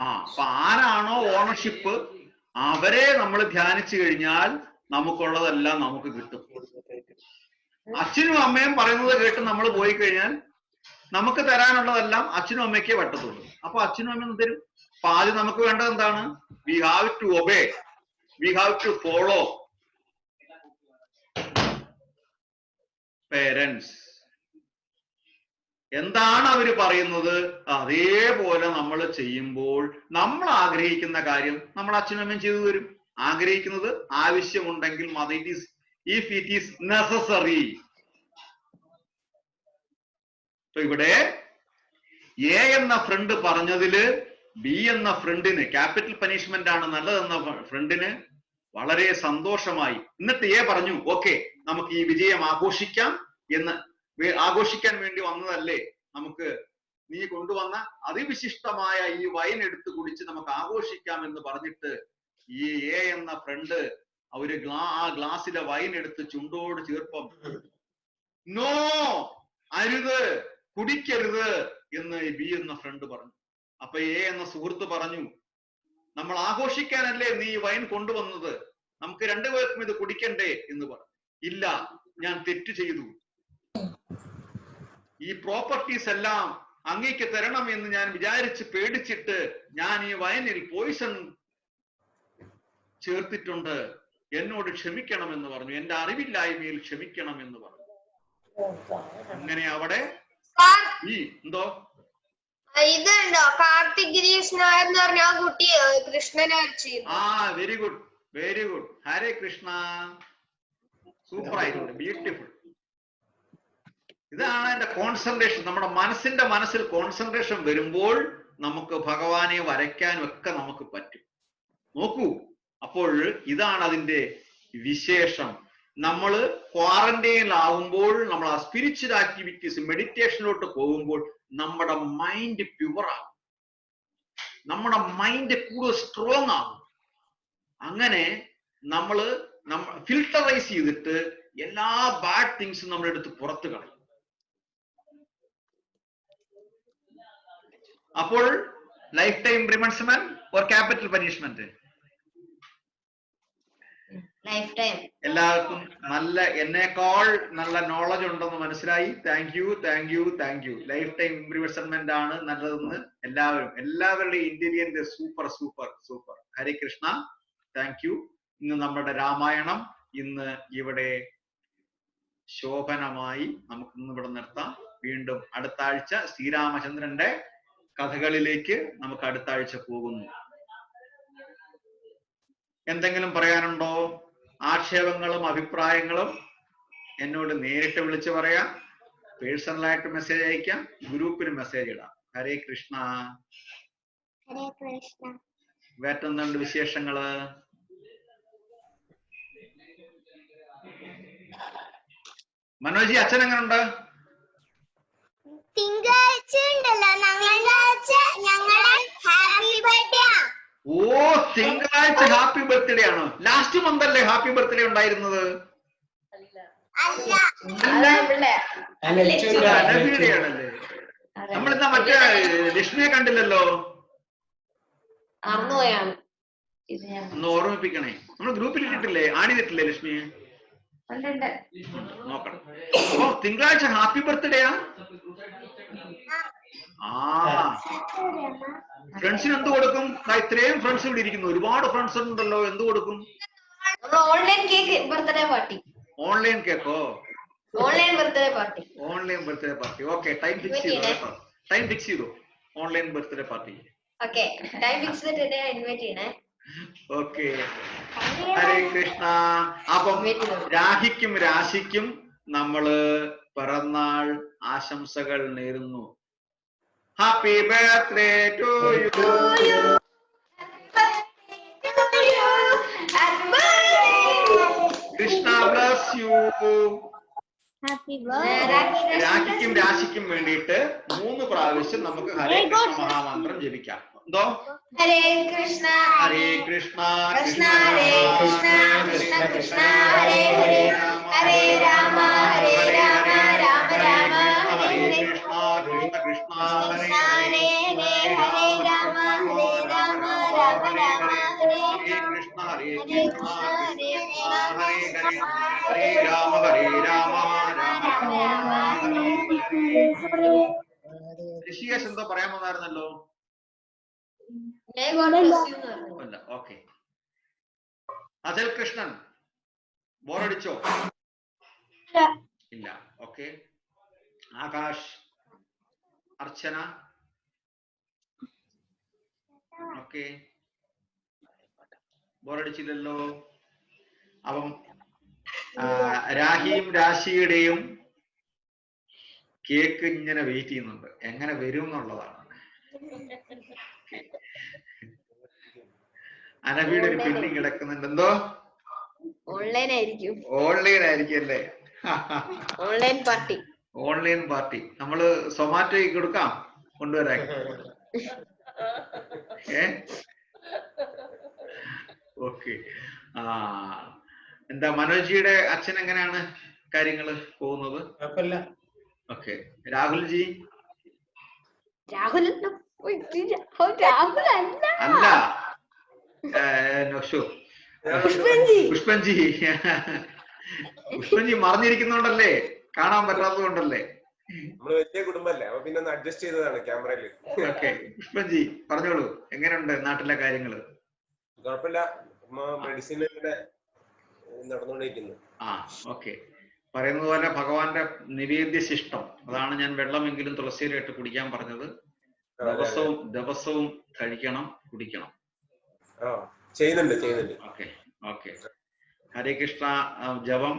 അപ്പൊ ആരാണോ ownership, അവരെ നമ്മൾ ധ്യാനിച്ചു കഴിഞ്ഞാൽ നമുക്കുള്ളതെല്ലാം നമുക്ക് കിട്ടും. അച്ഛനും അമ്മയും പറയുന്നത് കേട്ട് നമ്മൾ പോയി കഴിഞ്ഞാൽ നമുക്ക് തരാനുള്ളതെല്ലാം അച്ഛനും അമ്മയ്ക്കേ പറ്റത്തുള്ളൂ. അപ്പൊ അച്ഛനും അമ്മയും തരും. അപ്പൊ ആദ്യം നമുക്ക് വേണ്ടത് എന്താണ്? We have to obey, we have to follow parents. എന്താണ് അവര് പറയുന്നത് അതേപോലെ നമ്മൾ ചെയ്യുമ്പോൾ നമ്മൾ ആഗ്രഹിക്കുന്ന കാര്യം നമ്മൾ അച്ഛനും അമ്മയും ചെയ്തു തരും. ആഗ്രഹിക്കുന്നത് ആവശ്യമുണ്ടെങ്കിൽ ഇഫ് ഇറ്റ് ഈസ് നെസസറി. ഇവിടെ എ എന്ന ഫ്രണ്ട് പറഞ്ഞതില് ബി എന്ന ഫ്രണ്ടിന് ക്യാപിറ്റൽ പനിഷ്മെന്റ് ആണ് നല്ലതെന്ന ഫ്രണ്ടിന് വളരെ സന്തോഷമായി. എന്നിട്ട് എ പറഞ്ഞു, ഓക്കെ, നമുക്ക് ഈ വിജയം ആഘോഷിക്കാം എന്ന്. ആഘോഷിക്കാൻ വേണ്ടി വന്നതല്ലേ, നമുക്ക് നീ കൊണ്ടുവന്ന അതിവിശിഷ്ടമായ ഈ വൈൻ എടുത്ത് കുടിച്ച് നമുക്ക് ആഘോഷിക്കാം എന്ന് പറഞ്ഞിട്ട് ഈ എ എന്ന ഫ്രണ്ട് ഒരു ആ ഗ്ലാസ്സിലെ വൈൻ എടുത്ത് ചുണ്ടോട് ചേർപ്പം, നോ, അരുത്, കുടിക്കരുത് എന്ന് ബി എന്ന ഫ്രണ്ട് പറഞ്ഞു. അപ്പൊ എ എന്ന സുഹൃത്ത് പറഞ്ഞു, നമ്മൾ ആഘോഷിക്കാനല്ലേ നീ വൈൻ കൊണ്ടുവന്നത്, നമുക്ക് രണ്ടുപേർക്കും ഇത് കുടിക്കണ്ടേ എന്ന് പറഞ്ഞു. ഇല്ല, ഞാൻ തെറ്റ് ചെയ്തു. ഈ പ്രോപ്പർട്ടീസ് എല്ലാം അങ്ങേക്ക് തരണം എന്ന് ഞാൻ വിചാരിച്ച് പേടിച്ചിട്ട് ഞാൻ ഈ വൈനിൽ പോയിസൺ ചേർത്തിട്ടുണ്ട്. എന്നോട് ക്ഷമിക്കണം എന്ന് പറഞ്ഞു. എന്റെ അറിവില്ലായ്മയിൽ ക്ഷമിക്കണം എന്ന് പറഞ്ഞു. അങ്ങനെ അവിടെ ഈ എന്തോ ഇതുണ്ടോ കാർത്തിക് ഗിരീഷ് നായർ എന്ന് പറഞ്ഞ ആ കുട്ടി കൃഷ്ണനെ ആ വെരി ഗുഡ് വെരി ഗുഡ്. ഹരേ കൃഷ്ണ. സൂപ്പർ ആയിട്ടുണ്ട്. ബ്യൂട്ടിഫുൾ. ഇതാണ് എന്റെ കോൺസെൻട്രേഷൻ. നമ്മുടെ മനസ്സിൽ കോൺസെൻട്രേഷൻ വരുമ്പോൾ നമുക്ക് ഭഗവാനെ വരയ്ക്കാനും ഒക്കെ നമുക്ക് പറ്റും. നോക്കൂ, അപ്പോൾ ഇതാണ് അതിന്റെ വിശേഷം. നമ്മൾ ക്വാറന്റൈനിലാവുമ്പോൾ നമ്മൾ ആ സ്പിരിച്വൽ ആക്ടിവിറ്റീസ് മെഡിറ്റേഷനിലോട്ട് പോകുമ്പോൾ നമ്മുടെ മൈൻഡ് പ്യുവർ ആകും, നമ്മുടെ മൈൻഡ് കൂടുതൽ സ്ട്രോങ് ആകും. അങ്ങനെ നമ്മൾ ഫിൽട്ടറൈസ് ചെയ്തിട്ട് എല്ലാ ബാഡ് തിങ്സും നമ്മളെടുത്ത് പുറത്തു കളയും. അപ്പോൾ life time imprisonment or capital punishment? Life time. എല്ലാവർക്കും നല്ല എന്നേക്കാൾ നല്ല നോളജ് ഉണ്ടെന്ന് മനസ്സിലായി. Thank you thank you thank you. Life time imprisonment ആണ് നല്ലതെന്ന് എല്ലാവരുടെയും ഇന്റലിജന്റ് സൂപ്പർ സൂപ്പർ സൂപ്പർ. ഹരേ കൃഷ്ണ. Thank U. ഇന്ന് നമ്മുടെ രാമായണം ഇന്ന് ഇവിടെ ശോഭനമായി നമുക്ക് ഇന്ന് ഇവിടെ നിർത്താം. വീണ്ടും അടുത്ത ആഴ്ച ശ്രീരാമചന്ദ്രന്റെ കഥകളിലേക്ക് നമുക്ക് അടുത്ത ആഴ്ച പോകുന്നു. എന്തെങ്കിലും പറയാനുണ്ടോ? ആക്ഷേപങ്ങളും അഭിപ്രായങ്ങളും എന്നോട് നേരിട്ട് വിളിച്ച് പറയാം, പേഴ്സണലായിട്ട് മെസ്സേജ് അയക്കാം, ഗ്രൂപ്പിന് മെസ്സേജ് ഇടാം. ഹരേ കൃഷ്ണ. ഹരേ കൃഷ്ണ. വേറെന്തുണ്ട് വിശേഷങ്ങള്? മനോജി അച്ഛൻ എങ്ങനുണ്ട്? തിങ്കളാഴ്ച ഉണ്ടല്ലോ ഞങ്ങളെ ഹാപ്പി ബർത്ത്ഡേ. ഓ, തിങ്കളാഴ്ച ഹാപ്പി ബർത്ത്ഡേ ആണോ? ലാസ്റ്റ് മന്ത് അല്ലേ ഹാപ്പി ബർത്ത്ഡേ ഉണ്ടായിരുന്നത്? അനബിയുടെ ആണല്ലേ? നമ്മളിന്നാ മറ്റേ ലക്ഷ്മിയെ കണ്ടില്ലല്ലോ. മറന്നുപോയാണ്. ഒന്ന് ഓർമ്മിപ്പിക്കണേ. നമ്മൾ ഗ്രൂപ്പിൽ ഇട്ടിട്ടില്ലേ, ആഡ് ചെയ്തിട്ടില്ലേ ലക്ഷ്മിയെ? നോക്കണം. അപ്പൊ തിങ്കളാഴ്ച ഹാപ്പി ബർത്ത്ഡേയാ? ആ, ഫ്രണ്ട്സിന് എന്ത് കൊടുക്കും? ഇത്രയും ഫ്രണ്ട്സ് ഇവിടെ ഇരിക്കുന്നു, ഒരുപാട് ഫ്രണ്ട്സ് ഉണ്ടല്ലോ. എന്ത് കൊടുക്കും? Online cake birthday party. Online കേക്കോ? Online birthday party. Online birthday party. Okay, time fix ചെയ്തു കേട്ടോ. ടൈം ഫിക്സ് ചെയ്തു online birthday party. Okay, time fix ചെയ്തിട്ട് ഇൻവൈറ്റ് ചെയ്യണേ. ഓക്കെ, ഹരേ കൃഷ്ണ. അപ്പം രാഹിക്കും രാശിക്കും നമ്മള് പിറന്നാൾ ആശംസകൾ നേരുന്നു. Happy birthday to you. Krishna bless you. രാഖിക്കും രാശിക്കും വേണ്ടിയിട്ട് 3 പ്രാവശ്യം നമുക്ക് ഹരേ കൃഷ്ണ മഹാമന്ത്രം ജപിക്കാം. എന്തോ? ഹരേ കൃഷ്ണ ഹരേ കൃഷ്ണ കൃഷ്ണ ഹരേ കൃഷ്ണ കൃഷ്ണ കൃഷ്ണ ഹരേ ഹരേ ഹരേ രാമ ഹരേ രാമ രാമ രാമ ഹരേ ഹരേ കൃഷ്ണ കൃഷ്ണ കൃഷ്ണ ഹരേ ഹരേ ഹരേ ഹരേ രാമ ഹരേ രാമ രാമ രാമ ഹരേ കൃഷ്ണ ഹരേ ഹരേ കൃഷ്ണ ഹരേ ഹരേ ഹരേ ഹരേ രാമ രാമ രാമ ഋഷികേശ് എന്തോ പറയാൻ വന്നായിരുന്നല്ലോ. അല്ല, ഓക്കെ. അജൽ കൃഷ്ണൻ ബോറടിച്ചോ? ഇല്ല. ഓക്കെ. ആകാശ്, അർച്ചന, ഓക്കെ, ബോറടിച്ചില്ലല്ലോ. അപ്പം രാഹിയും രാശിയുടെയും കേക്ക് ഇങ്ങനെ വെയിറ്റ് ചെയ്യുന്നുണ്ട്, എങ്ങനെ വരും എന്നുള്ളതാണ്. അനബിയുടെ ഒരു പെൻഡിങ് കിടക്കുന്നുണ്ട്. എന്തോ? ഓൺലൈൻ ആയിരിക്കും. ഓൺലൈൻ ആയിരിക്കും അല്ലേ? Online party. ഓൺലൈൻ പാർട്ടി നമ്മള് സൊമാറ്റോയ്ക്ക് കൊടുക്കാം കൊണ്ടുവരാൻ. ഓക്കെ. എന്താ മനോജിയുടെ അച്ഛൻ എങ്ങനെയാണ് കാര്യങ്ങള് പോകുന്നത്? ഓക്കെ. രാഹുൽജി? രാഹുൽ അല്ല, പുഷ്പൻജി പുഷ്പൻജി മറിഞ്ഞിരിക്കുന്നോണ്ടല്ലേ, കാണാൻ പറ്റാത്തതുകൊണ്ടല്ലേ? നമ്മള് വലിയ കുടുംബല്ലേ, അപ്പൊ പിന്നെ ഒന്ന് അഡ്ജസ്റ്റ് ചെയ്തതാണ് ക്യാമറയില്. ഓക്കെ, പുഷ്പൻജി പറഞ്ഞോളൂ, എങ്ങനെയുണ്ട് നാട്ടിലെ കാര്യങ്ങള്? കുഴപ്പമില്ല, മെഡിസിൻ നടന്നുകൊണ്ടിരിക്കുന്നു. ആ ഓക്കെ. പറയുന്നത് പോലെ ഭഗവാന്റെ നിവേദ്യ ശിഷ്ടം, അതാണ് ഞാൻ വെള്ളമെങ്കിലും തുളസിയിലിട്ട് കുടിക്കാൻ പറഞ്ഞത്. ദിവസവും കഴിക്കണം, കുടിക്കണം. ചെയ്യുന്നുണ്ട്. Okay okay. ഹരേ കൃഷ്ണ. ജപം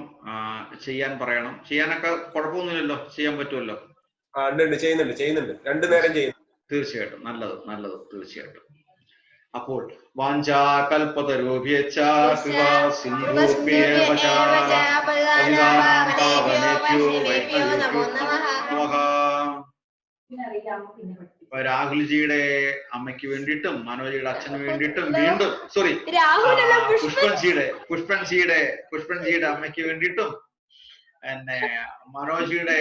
ചെയ്യാൻ പറയണം. ചെയ്യാനൊക്കെ കുഴപ്പമൊന്നുമില്ലല്ലോ, ചെയ്യാൻ പറ്റുമല്ലോ? ചെയ്യുന്നുണ്ട് 2 നേരം ചെയ്യുന്നു. തീർച്ചയായിട്ടും നല്ലത് തീർച്ചയായിട്ടും. അപ്പോൾ വാഞ്ചാ കൽപതരുഭ്യശ്ച കൃപാ സിന്ധുഭ്യേവ ച പതിതാനാം പാവനേഭ്യോ വൈഷ്ണവേഭ്യോ നമഃ. രാഹുൽജിയുടെ അമ്മയ്ക്ക് വേണ്ടിയിട്ടും മനോജിയുടെ അച്ഛന് വേണ്ടിയിട്ടും വീണ്ടും പുഷ്പൻജിയുടെ അമ്മയ്ക്ക് വേണ്ടിയിട്ടും പിന്നെ മനോജിയുടെ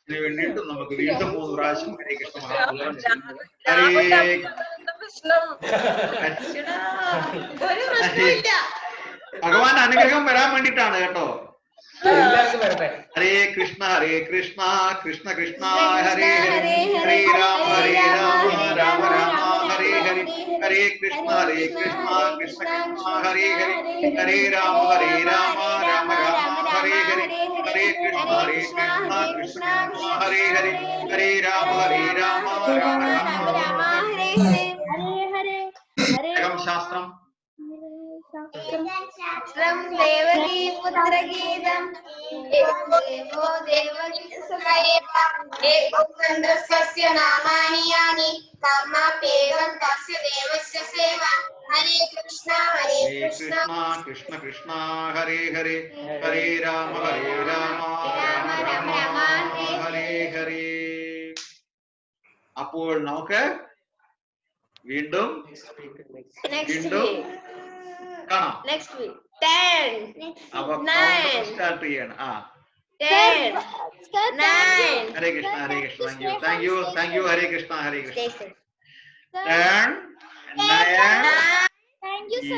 വേണ്ടിയിട്ടും നമുക്ക് വീണ്ടും 3 പ്രാവശ്യം ഹരേ കൃഷ്ണ മഹാമന്ത്രം ഭഗവാന്റെ അനുഗ്രഹം വരാൻ വേണ്ടിട്ടാണ് കേട്ടോ. ഹരേ കൃഷ്ണ കൃഷ്ണ കൃഷ്ണ ഹരേ ഹരേ, ഹരേ രാമ രാമ രാമ ഹരേ ഹരേ, ഹരേ കൃഷ്ണ കൃഷ്ണ കൃഷ്ണ ഹരേ ഹരേ, ഹരേ രാമ രാമ രാമ ഹരേ ഹരേ, ഹരേ കൃഷ്ണ കൃഷ്ണ കൃഷ്ണ ഹരേ ഹരേ, ഹരേ രാമ രാമ രാമ ഹരേ ഹരേ. ശാസ്ത്രം ദേവകീപുത്രഗീതം നാമാനി യാനി കർമ്മപ്യേവം തസ്യ ദേവസ്യ സേവ. ഹരേ കൃഷ്ണ കൃഷ്ണ കൃഷ്ണ ഹരേ ഹരേ, ഹരേ രാമ രാമ ഹരേ ഹരേ. അപ്പോൾ നമുക്ക് വീണ്ടും കാണാം. നെക്സ്റ്റ് വീക്ക് 10 അപ്പൊ 9 സ്റ്റാർട്ട് ചെയ്യണം. 10 9 Hare Krishna thank you Hare Krishna 10 9 Thank you, sir.